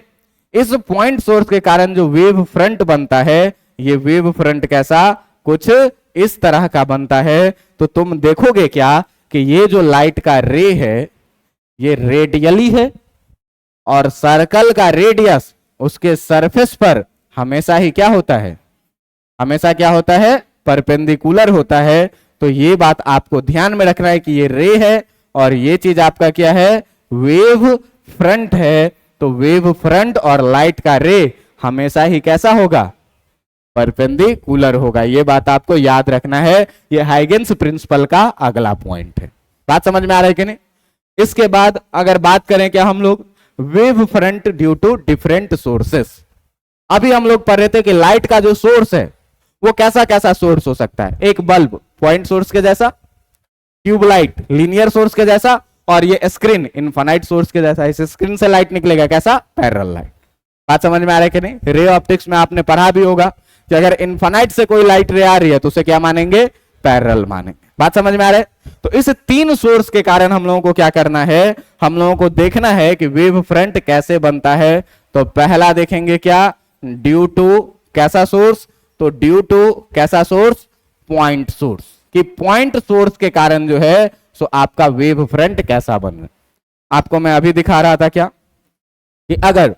इस पॉइंट सोर्स के कारण जो वेव फ्रंट बनता है, ये वेव फ्रंट कैसा, कुछ इस तरह का बनता है। तो तुम देखोगे क्या कि ये जो लाइट का रे है ये रेडियली है, और सर्कल का रेडियस उसके सरफेस पर हमेशा ही क्या होता है, हमेशा क्या होता है, परपेंडिकुलर होता है। तो ये बात आपको ध्यान में रखना है कि ये रे है और ये चीज आपका क्या है, वेव फ्रंट है। तो वेव फ्रंट और लाइट का रे हमेशा ही कैसा होगा, परपेंडिकुलर होगा। ये बात आपको याद रखना है। ये हाइगेंस प्रिंसिपल का अगला पॉइंट है। बात समझ में आ रहा है कि नहीं? इसके बाद अगर बात करें क्या हम लोग, wave front due to different sources. अभी हम लोग पढ़ रहे थे कि लाइट का जो सोर्स है वो कैसा कैसा सोर्स हो सकता है। एक बल्ब पॉइंट सोर्स के जैसा, ट्यूबलाइट लीनियर सोर्स के जैसा, और ये स्क्रीन इनफाइनाइट सोर्स के जैसा। इस स्क्रीन से लाइट निकलेगा कैसा, पैरेलल लाइट। बात समझ में आ रहा है कि नहीं? रे ऑप्टिक्स में आपने पढ़ा भी होगा कि अगर इनफाइनाइट से कोई लाइट रे आ रही है तो उसे क्या मानेंगे, पैरेलल मानेंगे। बात समझ में आ रहा है? तो इस तीन सोर्स के कारण हम लोगों को क्या करना है, हम लोगों को देखना है कि वेव फ्रंट कैसे बनता है। तो पहला देखेंगे क्या, ड्यू टू कैसा सोर्स, तो ड्यू टू कैसा सोर्स, पॉइंट सोर्स। कि पॉइंट सोर्स के कारण जो है सो आपका वेव फ्रंट कैसा बन रहा है। आपको मैं अभी दिखा रहा था क्या, कि अगर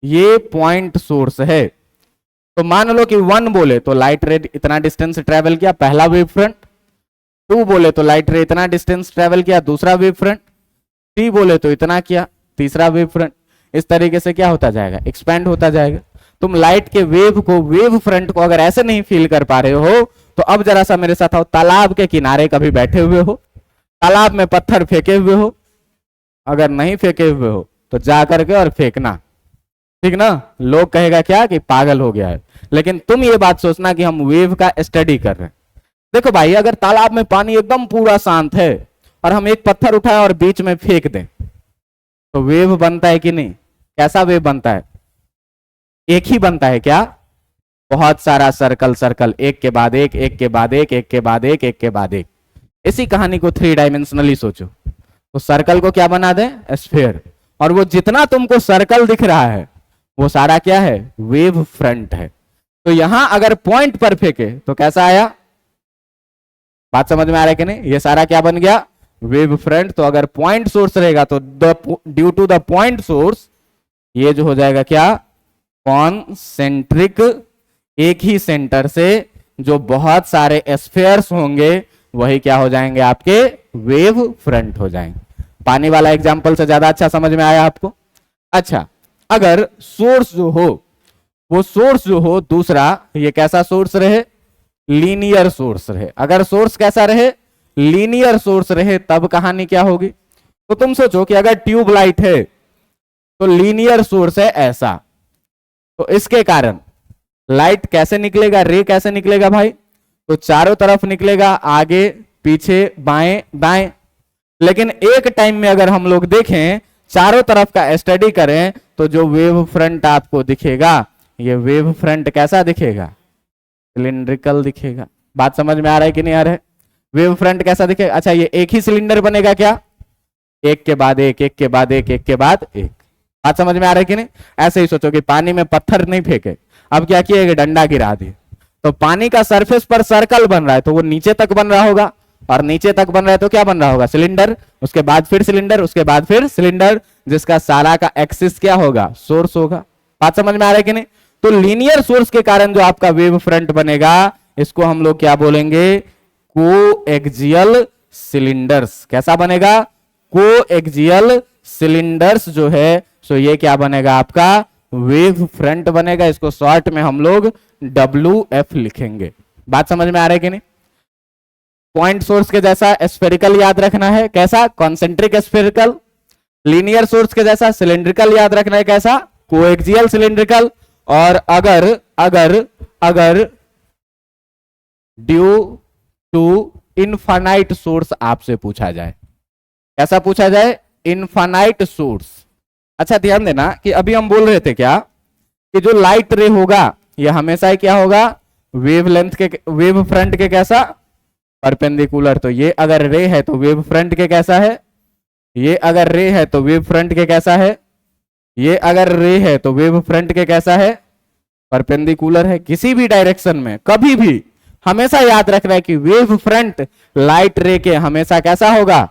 ये पॉइंट सोर्स है तो मान लो कि 1 बोले तो लाइट रे इतना डिस्टेंस ट्रेवल किया, पहला वेव फ्रंट। 2 बोले तो लाइट रे इतना डिस्टेंस ट्रेवल किया, दूसरा वेव फ्रंट। 3 बोले तो इतना किया, तीसरा वेव फ्रंट। इस तरीके से क्या होता जाएगा, एक्सपेंड होता जाएगा। तुम लाइट के वेव को, वेव फ्रंट को अगर ऐसे नहीं फील कर पा रहे हो तो अब जरा सा मेरे साथ आओ, तालाब के किनारे कभी बैठे हुए हो, तालाब में पत्थर फेंके हुए हो, अगर नहीं फेंके हुए हो तो जा करके और फेंकना, ठीक ना। लोग कहेगा क्या कि पागल हो गया है, लेकिन तुम ये बात सोचना कि हम वेव का स्टडी कर रहे हैं। देखो भाई, अगर तालाब में पानी एकदम पूरा शांत है और हम एक पत्थर उठाएं और बीच में फेंक दें तो वेव बनता है कि नहीं? कैसा वेव बनता है? एक ही बनता है क्या? बहुत सारा सर्कल सर्कल, एक के बाद एक, एक के बाद एक, एक के बाद एक, एक के बाद एक। इसी कहानी को 3 डायमेंशनली सोचो तो सर्कल को क्या बना दें, स्फीयर। और वो जितना तुमको सर्कल दिख रहा है वो सारा क्या है, वेव फ्रंट है। तो यहां अगर पॉइंट पर फेंके तो कैसा आया, बात समझ में आ रहा है कि नहीं? ये सारा क्या बन गया, वेव फ्रंट। तो अगर पॉइंट सोर्स रहेगा तो due to the point source ये जो हो जाएगा क्या, कॉन्सेंट्रिक, एक ही सेंटर से जो बहुत सारे स्फीयर्स होंगे वही क्या हो जाएंगे, आपके वेव फ्रंट हो जाएंगे। पानी वाला एग्जांपल से ज्यादा अच्छा समझ में आया आपको? अच्छा, अगर सोर्स जो हो, वो सोर्स जो हो दूसरा, ये कैसा सोर्स रहे, लीनियर सोर्स रहे। अगर सोर्स कैसा रहे, लीनियर सोर्स रहे, तब कहानी क्या होगी। तो तुम सोचो कि अगर ट्यूब लाइट है तो लीनियर सोर्स है ऐसा, तो इसके कारण लाइट कैसे निकलेगा, रे कैसे निकलेगा भाई, तो चारों तरफ निकलेगा, आगे पीछे बाएं दाएं। लेकिन एक टाइम में अगर हम लोग देखें, चारों तरफ का स्टडी करें, तो जो वेव फ्रंट आपको दिखेगा, ये वेव फ्रंट कैसा दिखेगा, सिलिंड्रिकल दिखेगा। बात समझ में आ रहा है कि नहीं आ रहा है? वेव फ्रंट कैसा दिखेगा। अच्छा, ये एक ही सिलेंडर बनेगा क्या, एक के बाद एक, एक के बाद एक, एक के बाद एक। बात समझ में आ रहा है कि नहीं? ऐसे ही सोचो कि पानी में पत्थर नहीं फेंके, अब क्या किए, डंडा गिरा दिए, तो पानी का सरफेस पर सर्कल बन रहा है तो वो नीचे तक बन रहा होगा, और नीचे तक बन रहा है तो क्या बन रहा होगा, सिलेंडर। उसके बाद फिर सिलेंडर, उसके बाद फिर सिलेंडर, जिसका सारा का एक्सिस क्या होगा, सोर्स होगा। बात समझ में आ रहा है कि नहीं? तो लीनियर सोर्स के कारण जो आपका वेव फ्रंट बनेगा, इसको हम लोग क्या बोलेंगे, कोएक्सियल सिलिंडर्स। कैसा बनेगा, कोएक्सियल सिलिंडर्स जो है, सो ये क्या बनेगा, आपका वेव फ्रंट बनेगा। इसको शॉर्ट में हम लोग WF लिखेंगे। बात समझ में आ रहा है कि नहीं? पॉइंट सोर्स के जैसा स्फेरिकल याद रखना है, कैसा, कॉन्सेंट्रिक स्फेरिकल। लीनियर सोर्स के जैसा सिलिंड्रिकल याद रखना है, कैसा, कोएक्सियल सिलिंड्रिकल। और अगर अगर अगर ड्यू टू इनफाइनाइट सोर्स आपसे पूछा जाए, कैसा पूछा जाए, इनफाइनाइट सोर्स। अच्छा, ध्यान देना कि अभी हम बोल रहे थे क्या, कि जो लाइट रे होगा ये हमेशा ही क्या होगा, वेव लेंथ के, वेव फ्रंट के कैसा, परपेंडिकुलर। तो ये अगर रे है तो वेव फ्रंट के कैसा है, ये अगर रे है तो वेव फ्रंट के कैसा है, ये अगर रे है तो वेव फ्रंट के कैसा है, परपेंडिकुलर है। किसी भी डायरेक्शन में कभी भी हमेशा याद रखना है कि वेव फ्रंट लाइट रे के हमेशा कैसा होगा,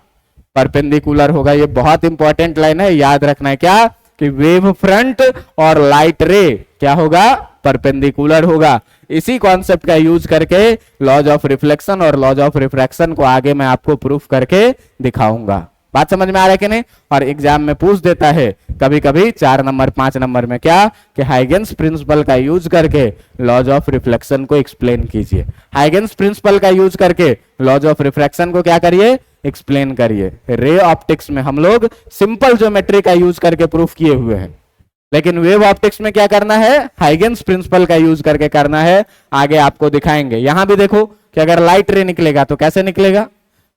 परपेंडिकुलर होगा। ये बहुत इंपॉर्टेंट लाइन है, याद रखना है क्या, कि वेव फ्रंट और लाइट रे क्या होगा, परपेंडिकुलर होगा। इसी कॉन्सेप्ट का यूज करके लॉज ऑफ रिफ्लेक्शन और लॉज ऑफ रिफ्रैक्शन को आगे मैं आपको प्रूफ करके दिखाऊंगा। बात समझ में आ रहा है कि नहीं? और एग्जाम में पूछ देता है कभी कभी 4 नंबर 5 नंबर में क्या कि हाइगेंस प्रिंसिपल का यूज करके लॉज ऑफ रिफ्लेक्शन को एक्सप्लेन कीजिए। हाइगेंस प्रिंसिपल का यूज करके लॉज ऑफ रिफ्रैक्शन को क्या करिए? एक्सप्लेन करिए। रे ऑप्टिक्स में हम लोग सिंपल ज्योमेट्री का यूज करके प्रूफ किए हुए हैं, लेकिन वेव ऑप्टिक्स में क्या करना है? हाइगेंस प्रिंसिपल का यूज करके करना है। आगे आपको दिखाएंगे। यहां भी देखो कि अगर लाइट रे निकलेगा तो कैसे निकलेगा?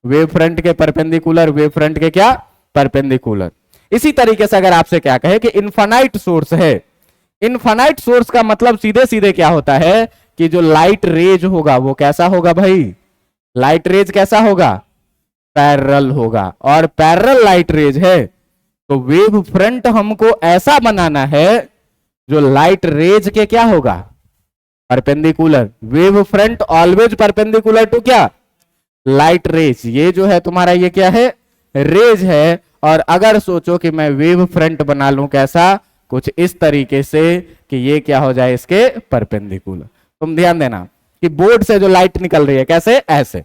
वेव फ्रंट के परपेंडिकुलर, वेव फ्रंट के क्या? परपेंडिकुलर। इसी तरीके से अगर आपसे क्या कहे कि इनफाइनाइट सोर्स है, इनफाइनाइट सोर्स का मतलब सीधे सीधे क्या होता है कि जो लाइट रेज होगा वो कैसा होगा भाई? लाइट रेज कैसा होगा? पैरेलल होगा। और पैरेलल लाइट रेज है तो वेव फ्रंट हमको ऐसा बनाना है जो लाइट रेज के क्या होगा? Perpendicular. Wave front always perpendicular to क्या? Light rays. ये जो है तुम्हारा ये क्या है? रेज है। और अगर सोचो कि मैं वेव फ्रंट बना लूं कैसा? कुछ इस तरीके से कि ये क्या हो जाए? इसके परपेंडिकुलर। तुम ध्यान देना कि बोर्ड से जो लाइट निकल रही है कैसे? ऐसे।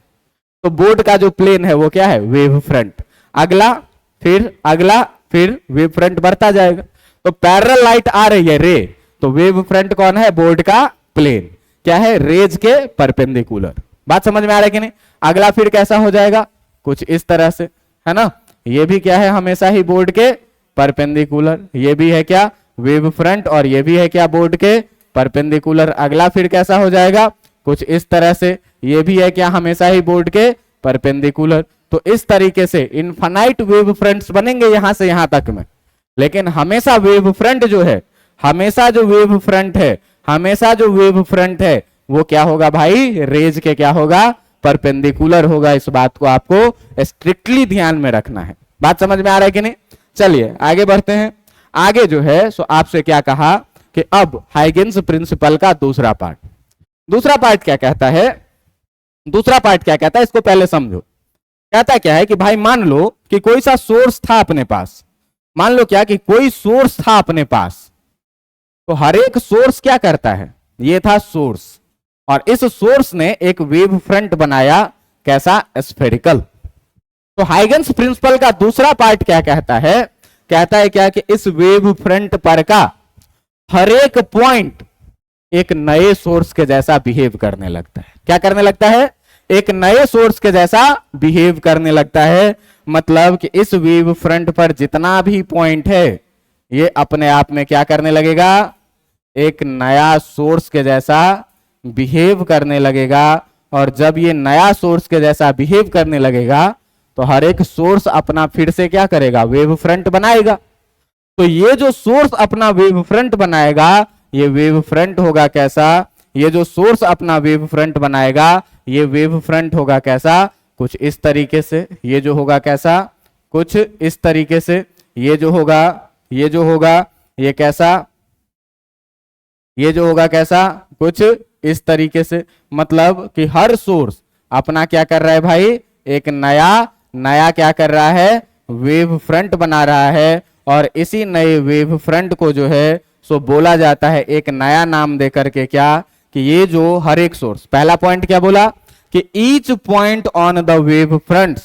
तो बोर्ड का जो प्लेन है वो क्या है? Wave front. अगला, फिर अगला, फिर वेव फ्रंट बढ़ता जाएगा। तो पैरेलल लाइट आ रही है रे, तो वेव फ्रंट कौन है? बोर्ड का प्लेन। क्या है? रेज के परपेंडिकुलर। बात समझ में आ रहा है कि नहीं? अगला फिर कैसा हो जाएगा? कुछ इस तरह से, है ना? ये भी क्या है? हमेशा ही बोर्ड के परपेंडिकुलर। ये भी है क्या? Wave front. और ये भी है क्या? बोर्ड के परपेंडिकुलर। अगला फिर कैसा हो जाएगा? कुछ इस तरह से। ये भी है क्या? हमेशा ही बोर्ड के परपेंडिकुलर। तो इस तरीके से इनफाइनाइट वेव फ्रंट्स बनेंगे यहां से यहां तक में। लेकिन हमेशा वेव फ्रंट जो है, हमेशा जो वेव फ्रंट है, हमेशा जो वेव फ्रंट है वो क्या होगा भाई? रेज के क्या होगा? परपेंडिकुलर होगा। इस बात को आपको स्ट्रिक्टली ध्यान में रखना है। बात समझ में आ रहा है कि नहीं? चलिए आगे बढ़ते हैं। आगे जो है सो आपसे क्या कहा कि अब हाइगेंस प्रिंसिपल का दूसरा पार्ट। दूसरा पार्ट क्या कहता है? दूसरा पार्ट क्या कहता है इसको पहले समझो। कहता क्या है कि भाई मान लो कि कोई सा सोर्स था अपने पास। मान लो क्या कि कोई सोर्स था अपने पास, तो हर एक सोर्स क्या करता है? ये था सोर्स, और इस सोर्स ने एक वेव फ्रंट बनाया कैसा? स्फेरिकल। तो हाइगेंस प्रिंसिपल का दूसरा पार्ट क्या कहता है? कहता है क्या कि इस वेव फ्रंट पर का हर एक पॉइंट एक नए सोर्स के जैसा बिहेव करने लगता है। क्या करने लगता है? एक नए सोर्स के जैसा बिहेव करने लगता है। मतलब कि इस वेव फ्रंट पर जितना भी पॉइंट है ये अपने आप में क्या करने लगेगा? एक नया सोर्स के जैसा बिहेव करने लगेगा। और जब ये नया सोर्स के जैसा बिहेव करने लगेगा तो हर एक सोर्स अपना फिर से क्या करेगा? वेव फ्रंट बनाएगा। तो ये जो सोर्स अपना वेव फ्रंट बनाएगा, ये वेव फ्रंट होगा कैसा? ये जो सोर्स अपना वेव फ्रंट बनाएगा ये वेव फ्रंट होगा कैसा? कुछ इस तरीके से। ये जो होगा कैसा? कुछ इस तरीके से। ये जो होगा, ये जो होगा ये कैसा? ये जो होगा कैसा? कुछ इस तरीके से। मतलब कि हर सोर्स अपना क्या कर रहा है भाई? एक नया क्या कर रहा है? वेव फ्रंट बना रहा है। और इसी नए वेव फ्रंट को जो है सो बोला जाता है एक नया नाम देकर के क्या कि ये जो हर एक सोर्स, पहला पॉइंट क्या बोला कि each point on the wave fronts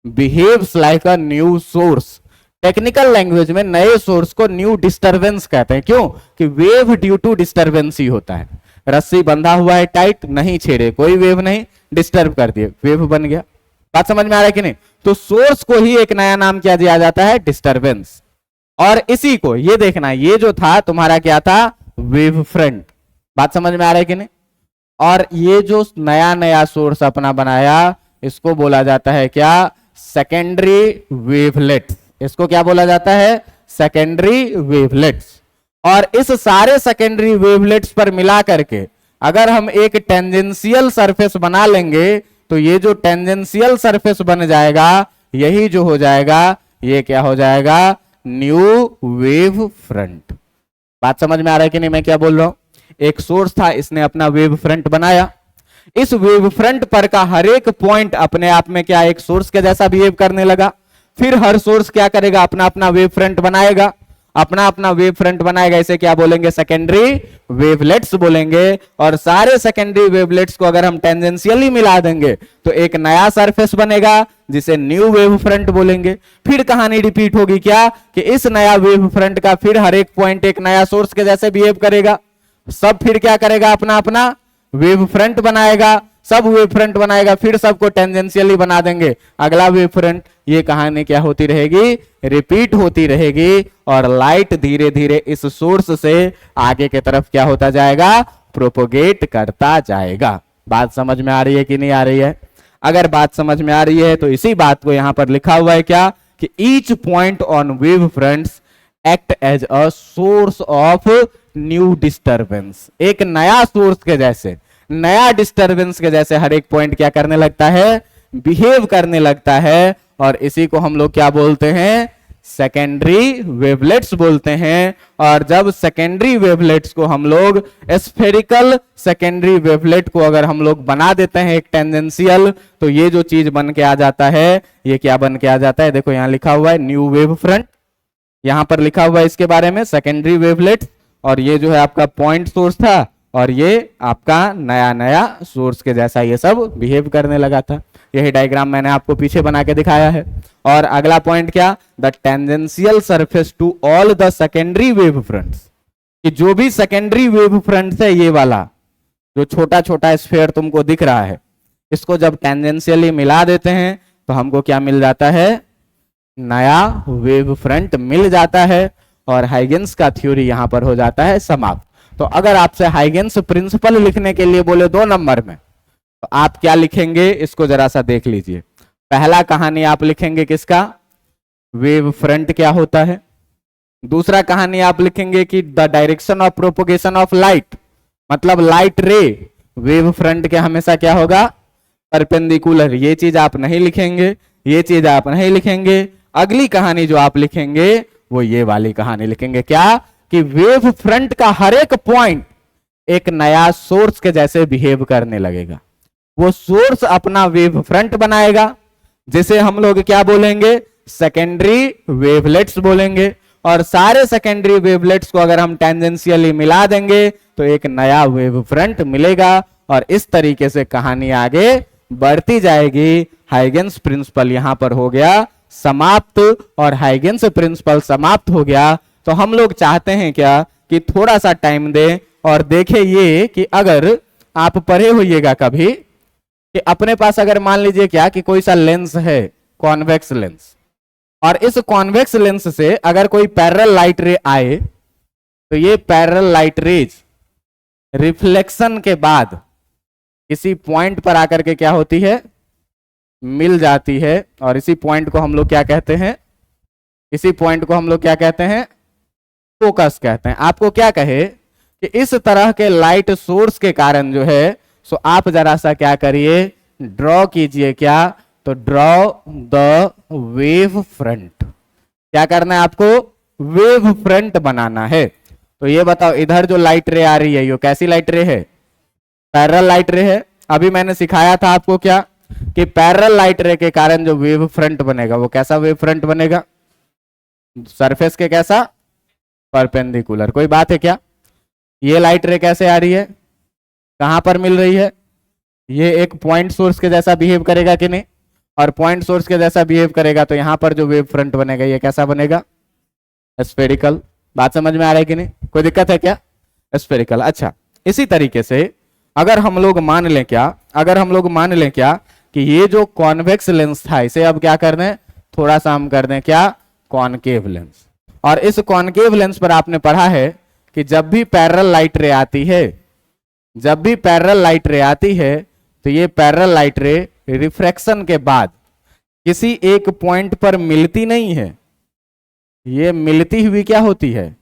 behaves like a new source. Technical language में नए सोर्स को न्यू डिस्टरबेंस कहते हैं। क्यों? कि वेव ड्यू टू डिस्टरबेंस ही होता है। रस्सी बंधा हुआ है टाइट, नहीं छेड़े, कोई वेव नहीं, डिस्टर्ब कर दिए, वेव बन गया। बात समझ में आ रहा है कि नहीं? तो सोर्स को ही एक नया नाम क्या दिया जाता है? डिस्टरबेंस। और इसी को ये देखना, ये जो था तुम्हारा क्या था? Wave front. बात समझ में आ रहा है कि नहीं? और ये जो नया सोर्स अपना बनाया इसको बोला जाता है क्या? Secondary wavelets. इसको क्या बोला जाता है? Secondary wavelets. और इस सारे सेकेंडरी वेवलेट्स पर मिला करके अगर हम एक टेंजेंशियल सरफेस बना लेंगे तो ये जो टेंजेंशियल सरफेस बन जाएगा यही जो हो जाएगा ये क्या हो जाएगा? New wave front. बात समझ में आ रहा है कि नहीं मैं क्या बोल रहा हूं? एक सोर्स था, इसने अपना वेव फ्रंट बनाया। इस वेव फ्रंट पर का हर एक पॉइंट अपने आप में क्या एक सोर्स के जैसा बिहेव करने लगा। फिर हर सोर्स क्या करेगा? अपना अपना वेव फ्रंट बनाएगा। अपना अपना वेव फ्रंट बनाएगा, इसे क्या बोलेंगे? सेकेंडरी वेवलेट्स बोलेंगे। और सारे सेकेंडरी वेवलेट्स को अगर हम टेंजेंशियली मिला देंगे तो एक नया सरफेस बनेगा जिसे न्यू वेव फ्रंट बोलेंगे। फिर कहानी रिपीट होगी क्या कि इस नया वेव फ्रंट का फिर हर एक पॉइंट एक नया सोर्स के जैसे बिहेव करेगा। सब फिर क्या करेगा? अपना अपना वेव फ्रंट बनाएगा, सब वेव फ्रंट बनाएगा, फिर सबको टेंजेंशियली बना देंगे अगला वेव फ्रंट। ये कहानी क्या होती रहेगी? रिपीट होती रहेगी। और लाइट धीरे धीरे इस सोर्स से आगे की तरफ क्या होता जाएगा? प्रोपोगेट करता जाएगा। बात समझ में आ रही है कि नहीं आ रही है? अगर बात समझ में आ रही है तो इसी बात को यहां पर लिखा हुआ है क्या कि each point on wave fronts act as a source of new disturbance. एक नया सोर्स के जैसे, नया डिस्टरबेंस के जैसे हर एक पॉइंट क्या करने लगता है? बिहेव करने लगता है। और इसी को हम लोग क्या बोलते हैं? सेकेंडरी वेवलेट्स बोलते हैं। और जब सेकेंडरी वेवलेट्स को हम लोग स्फेरिकल सेकेंडरी वेवलेट को अगर हम लोग बना देते हैं एक टेंजेंशियल, तो ये जो चीज बन के आ जाता है, ये क्या बन के आ जाता है? देखो यहां लिखा हुआ है न्यू वेव फ्रंट, यहां पर लिखा हुआ है इसके बारे में सेकेंडरी वेवलेट। और ये जो है आपका पॉइंट सोर्स था और ये आपका नया नया सोर्स के जैसा ये सब बिहेव करने लगा था। यही डायग्राम मैंने आपको पीछे बना के दिखाया है। और अगला पॉइंट क्या? The tangential surface to all the secondary wave fronts, कि जो भी सेकेंडरी वेव फ्रंट्स है, ये वाला जो छोटा छोटा स्फीयर तुमको दिख रहा है, इसको जब टेंजेंशियली मिला देते हैं तो हमको क्या मिल जाता है? नया वेव फ्रंट मिल जाता है। और हाइगेंस का थ्योरी यहां पर हो जाता है समाप्त। तो अगर आपसे हाइगेंस प्रिंसिपल लिखने के लिए बोले 2 नंबर में, तो आप क्या लिखेंगे? इसको जरा सा देख लीजिए। पहला कहानी आप लिखेंगे किसका? वेव फ्रंट क्या होता है। दूसरा कहानी आप लिखेंगे कि the direction of propagation of light, मतलब लाइट रे वेव फ्रंट के हमेशा क्या होगा? परपेंडिकुलर। ये चीज आप नहीं लिखेंगे, ये चीज आप नहीं लिखेंगे। अगली कहानी जो आप लिखेंगे वो ये वाली कहानी लिखेंगे, क्या कि वेव फ्रंट का हर एक पॉइंट एक नया सोर्स के जैसे बिहेव करने लगेगा। वो सोर्स अपना वेव फ्रंट बनाएगा जिसे हम लोग क्या बोलेंगे? सेकेंडरी वेवलेट्स बोलेंगे। और सारे सेकेंडरी वेवलेट्स को अगर हम टेंजेंशियली मिला देंगे तो एक नया वेव फ्रंट मिलेगा। और इस तरीके से कहानी आगे बढ़ती जाएगी। हाइगेंस प्रिंसिपल यहां पर हो गया समाप्त। और हाइगेंस प्रिंसिपल समाप्त हो गया तो हम लोग चाहते हैं क्या कि थोड़ा सा टाइम दें और देखें ये कि अगर आप पढ़े होइएगा कभी कि अपने पास अगर मान लीजिए क्या कि कोई सा लेंस है, कॉन्वेक्स लेंस, और इस कॉन्वेक्स लेंस से अगर कोई पैरेलल लाइट रे आए तो ये पैरेलल लाइट रेज रिफ्लेक्शन के बाद किसी पॉइंट पर आकर के क्या होती है? मिल जाती है। और इसी पॉइंट को हम लोग क्या कहते हैं? इसी पॉइंट को हम लोग क्या कहते हैं? फोकस कहते हैं। आपको क्या कहे कि इस तरह के लाइट सोर्स के कारण जो है सो आप जरा सा क्या करिए? ड्रॉ कीजिए। क्या? तो ड्रॉ द वेव फ्रंट। क्या करना है आपको? वेव फ्रंट बनाना है। तो ये बताओ, इधर जो लाइट रे आ रही है ये कैसी लाइट रे है? पैरेलल लाइट रे है। अभी मैंने सिखाया था आपको क्या कि पैरेलल लाइट रे के कारण जो वेव फ्रंट बनेगा वो कैसा वेव फ्रंट बनेगा? सरफेस के कैसा? परपेंडिकुलर। कोई बात है क्या? ये लाइट रे कैसे आ रही है? कहां पर मिल रही है? ये एक पॉइंट सोर्स के जैसा बिहेव करेगा कि नहीं? और पॉइंट सोर्स के जैसा बिहेव करेगा तो यहां पर जो वेव फ्रंट बनेगा ये कैसा बनेगा? स्फेरिकल। बात समझ में आ रहा है कि नहीं? कोई दिक्कत है क्या? स्फेरिकल। अच्छा, इसी तरीके से अगर हम लोग मान लें क्या, अगर हम लोग मान लें क्या कि ये जो कॉन्वेक्स लेंस था इसे अब क्या कर दें? थोड़ा सा हम कर दें क्या? Concave lens. और इस कॉनकेव लेंस पर आपने पढ़ा है कि जब भी पैरेलल लाइट रे आती है, जब भी पैरेलल लाइट रे आती है तो ये पैरेलल लाइट रे रिफ्रैक्शन के बाद किसी एक पॉइंट पर मिलती नहीं है, ये मिलती हुई क्या होती है?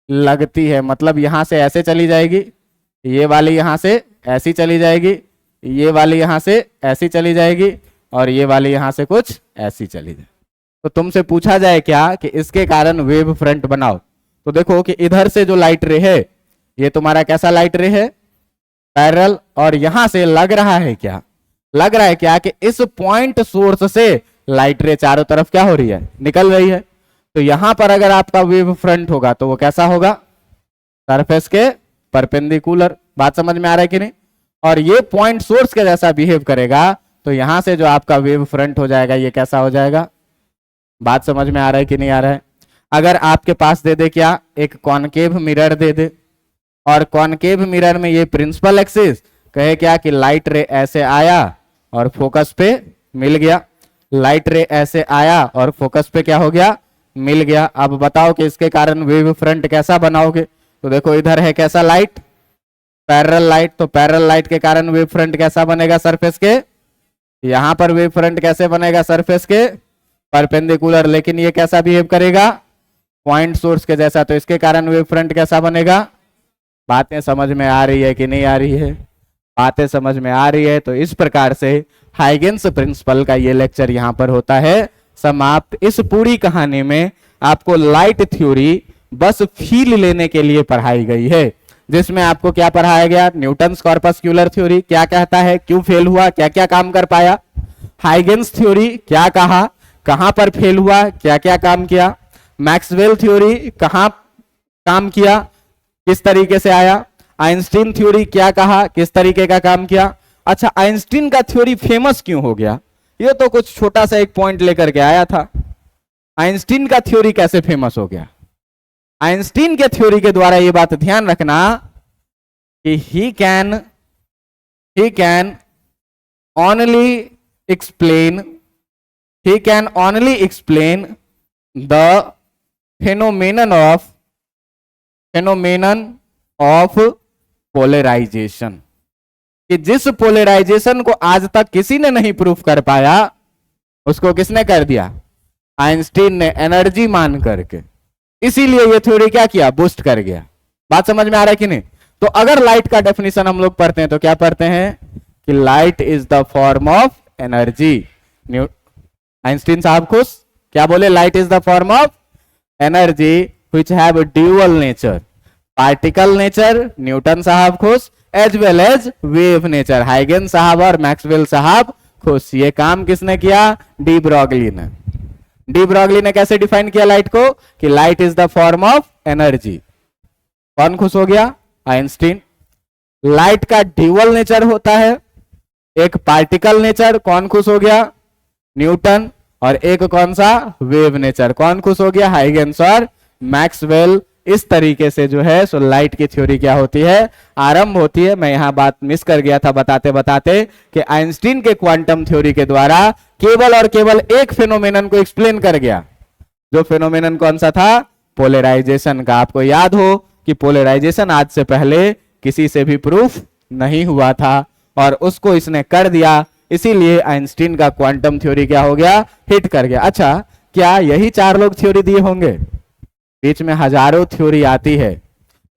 लगती है। मतलब यहां से ऐसे चली जाएगी, ये वाली यहां से ऐसी चली जाएगी, ये वाली यहां से ऐसी चली जाएगी, और ये वाली यहां से कुछ ऐसी चली जाएगी। तो तुमसे पूछा जाए क्या कि इसके कारण वेव फ्रंट बनाओ, तो देखो कि इधर से जो लाइट रे है ये तुम्हारा कैसा लाइट रे है? पैरेलल। और यहां से लग रहा है क्या? लग रहा है क्या कि इस पॉइंट सोर्स से लाइट रे चारों तरफ क्या हो रही है? निकल रही है। तो यहां पर अगर आपका वेव फ्रंट होगा तो वो कैसा होगा, सरफेस के परपेंडिकुलर। बात समझ में आ रहा है कि नहीं? और ये पॉइंट सोर्स के जैसा बिहेव करेगा तो यहां से जो आपका वेव फ्रंट हो जाएगा ये कैसा हो जाएगा। बात समझ में आ रहा है कि नहीं आ रहा है? अगर आपके पास दे दे क्या, एक कॉनकेव मिरर दे दे, और कॉनकेव मिरर में ये प्रिंसिपल एक्सिस कहे क्या कि लाइट रे ऐसे आया और फोकस पे मिल गया, लाइट रे ऐसे आया और फोकस पे क्या हो गया, मिल गया। अब बताओ कि इसके कारण वेव फ्रंट कैसा बनाओगे? तो देखो इधर है कैसा लाइट, पैरेलल लाइट, तो पैरेलल लाइट के कारण वेव फ्रंट कैसा बनेगा, सरफेस के, यहां पर वेव फ्रंट कैसे बनेगा, सरफेस के परपेंडिकुलर। लेकिन ये कैसा बिहेव करेगा, पॉइंट सोर्स के जैसा, तो इसके कारण वेव फ्रंट कैसा बनेगा। बातें समझ में आ रही है कि नहीं आ रही है? बातें समझ में आ रही है। तो इस प्रकार से हाइगेंस प्रिंसिपल का ये लेक्चर यहां पर होता है समाप्त। इस पूरी कहानी में आपको लाइट थ्योरी बस फील लेने के लिए पढ़ाई गई है, जिसमें आपको क्या पढ़ाया गया, न्यूटन्स कॉर्पस्क्यूलर थ्योरी क्या कहता है, क्यों फेल हुआ, क्या क्या काम कर पाया, हाइगेंस थ्योरी क्या कहा, कहां पर फेल हुआ, क्या क्या काम किया, मैक्सवेल थ्योरी कहां काम किया, किस तरीके से आया, आइंस्टीन थ्योरी क्या कहा, किस तरीके का काम किया। अच्छा, आइंस्टीन का थ्योरी फेमस क्यों हो गया? ये तो कुछ छोटा सा एक पॉइंट लेकर के आया था, आइंस्टीन का थ्योरी कैसे फेमस हो गया? आइंस्टीन के थ्योरी के द्वारा ये बात ध्यान रखना कि he can only explain the phenomenon of polarization, कि जिस पोलराइजेशन को आज तक किसी ने नहीं प्रूफ कर पाया उसको किसने कर दिया, आइंस्टीन ने, एनर्जी मान करके। इसीलिए ये थ्योरी क्या किया, बूस्ट कर गया। बात समझ में आ रहा है कि नहीं? तो अगर लाइट का डेफिनेशन हम लोग पढ़ते हैं तो क्या पढ़ते हैं कि light is the form of energy. Einstein साहब खुश, क्या बोले, light is the form of energy which have dual nature, particle nature, Newton साहब खुश, as well as wave nature, Huygens साहब और मैक्सवेल साहब खुश। ये काम किसने किया, डी ब्रॉगली ने। डी ब्रॉगली ने कैसे डिफाइन किया लाइट को, कि light is the form of energy. कौन खुश हो गया, आइंस्टीन। लाइट का ड्यूअल नेचर होता है, एक पार्टिकल नेचर, कौन खुश हो गया, न्यूटन, और एक कौन सा, वेव नेचर, कौन खुश हो गया, हाइगेंस और मैक्सवेल। इस तरीके से जो है सो लाइट की थ्योरी क्या होती है, आरंभ होती है। मैं यहां बात मिस कर गया था बताते बताते कि आइंस्टीन के क्वांटम थ्योरी के द्वारा केवल और केवल एक फेनोमेनन को एक्सप्लेन कर गया, जो फेनोमेनन कौन सा था, पोलराइजेशन का। आपको याद हो कि पोलराइजेशन आज से पहले किसी से भी प्रूफ नहीं हुआ था और उसको इसने कर दिया, इसीलिए आइंस्टीन का क्वांटम थ्योरी क्या हो गया, हिट कर गया। अच्छा, क्या यही 4 लोग थ्योरी दिए होंगे? बीच में हजारों थ्योरी आती है,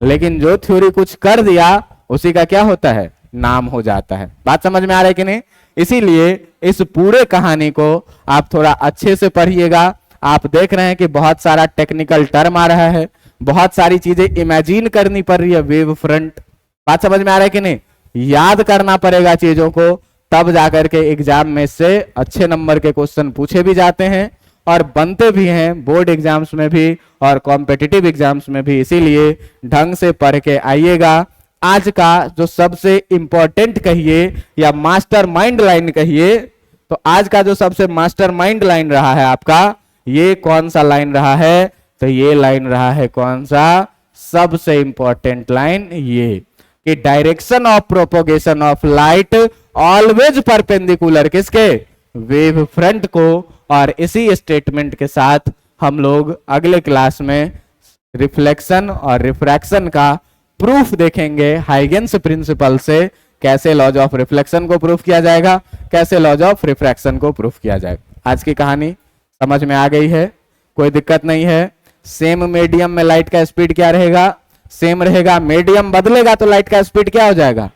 लेकिन जो थ्योरी कुछ कर दिया उसी का क्या होता है, नाम हो जाता है। बात समझ में आ रहा है कि नहीं? इसीलिए इस पूरे कहानी को आप थोड़ा अच्छे से पढ़िएगा। आप देख रहे हैं कि बहुत सारा टेक्निकल टर्म आ रहा है, बहुत सारी चीजें इमेजिन करनी पड़ रही है, वेव फ्रंट। बात समझ में आ रहा है कि नहीं? याद करना पड़ेगा चीजों को, तब जाकर के एग्जाम में से अच्छे नंबर के क्वेश्चन पूछे भी जाते हैं और बनते भी हैं, बोर्ड एग्जाम्स में भी और कॉम्पिटिटिव एग्जाम्स में भी। इसीलिए ढंग से पढ़ के आइएगा। आज का जो सबसे इंपॉर्टेंट कहिए या मास्टर माइंड लाइन कहिए, तो आज का जो सबसे मास्टर माइंड लाइन रहा है आपका, ये कौन सा लाइन रहा है, तो ये लाइन रहा है कौन सा, सबसे इंपॉर्टेंट लाइन ये, कि direction of propagation of light always perpendicular किसके, वेव फ्रंट को। और इसी स्टेटमेंट के साथ हम लोग अगले क्लास में रिफ्लेक्शन और रिफ्रैक्शन का प्रूफ देखेंगे, हाइगेंस प्रिंसिपल से कैसे लॉज ऑफ रिफ्लेक्शन को प्रूफ किया जाएगा, कैसे लॉज ऑफ रिफ्रैक्शन को प्रूफ किया जाएगा। आज की कहानी समझ में आ गई है, कोई दिक्कत नहीं है। सेम मीडियम में लाइट का स्पीड क्या रहेगा, सेम रहेगा। मीडियम बदलेगा तो लाइट का स्पीड क्या हो जाएगा,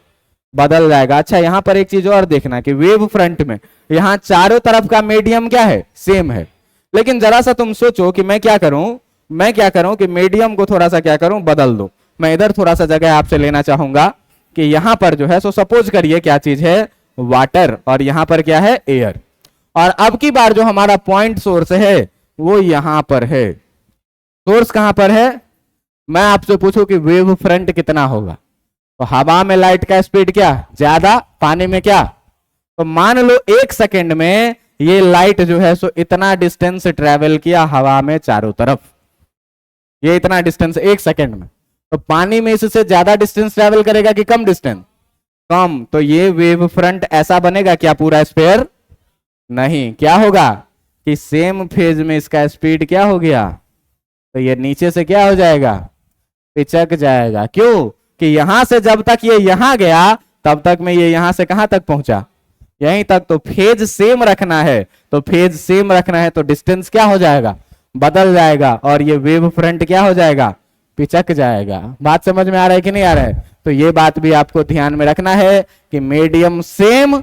बदल जाएगा। अच्छा, यहां पर एक चीज और देखना कि वेव फ्रंट में यहां चारों तरफ का मीडियम क्या है, सेम है। लेकिन जरा सा तुम सोचो कि मैं क्या करूं कि मीडियम को थोड़ा सा क्या करूं, बदल दो। मैं इधर थोड़ा सा जगह आपसे लेना चाहूंगा कि यहां पर जो है सो सपोज करिए क्या चीज है, वाटर, और यहां पर क्या है, एयर। और अब की बार जो हमारा पॉइंट सोर्स है वो यहां पर है, सोर्स कहां पर है? मैं आपसे पूछूं कि वेव फ्रंट कितना होगा, तो हवा में लाइट का स्पीड क्या? ज्यादा। पानी में क्या? तो मान लो 1 सेकेंड में ये लाइट जो है सो इतना डिस्टेंस ट्रेवल किया हवा में चारों तरफ, ये इतना डिस्टेंस 1 सेकेंड में। तो पानी में इससे ज्यादा डिस्टेंस ट्रेवल करेगा कि कम डिस्टेंस? कम। तो ये वेव फ्रंट ऐसा बनेगा क्या पूरा स्फीयर? नहीं। क्या होगा कि सेम फेज में इसका स्पीड क्या हो गया, तो ये नीचे से क्या हो जाएगा? पिचक जाएगा। क्यों? कि यहां से जब तक ये यहां गया तब तक में ये यहां से कहां तक पहुंचा? यहीं तक। तो फेज सेम रखना है, तो फेज सेम रखना है तो डिस्टेंस क्या हो जाएगा? बदल जाएगा, और ये वेव फ्रंट क्या हो जाएगा? पिचक जाएगा। बात समझ में आ रहा है कि नहीं आ रहा है? तो ये बात भी आपको ध्यान में रखना है कि मीडियम सेम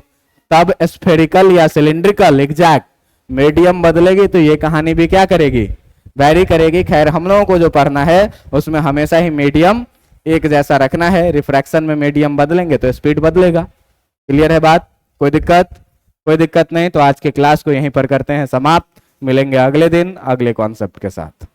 तब स्फेरिकल या सिलिंड्रिकल, एग्जैक्ट। मीडियम बदलेगी तो ये कहानी भी क्या करेगी? वैरी करेगी। खैर, हम लोगों को जो पढ़ना है उसमें हमेशा ही मीडियम एक जैसा रखना है। रिफ्रैक्शन में मीडियम बदलेंगे तो स्पीड बदलेगा। क्लियर है बात? कोई दिक्कत? कोई दिक्कत नहीं। तो आज के क्लास को यहीं पर करते हैं समाप्त। मिलेंगे अगले दिन अगले कॉन्सेप्ट के साथ।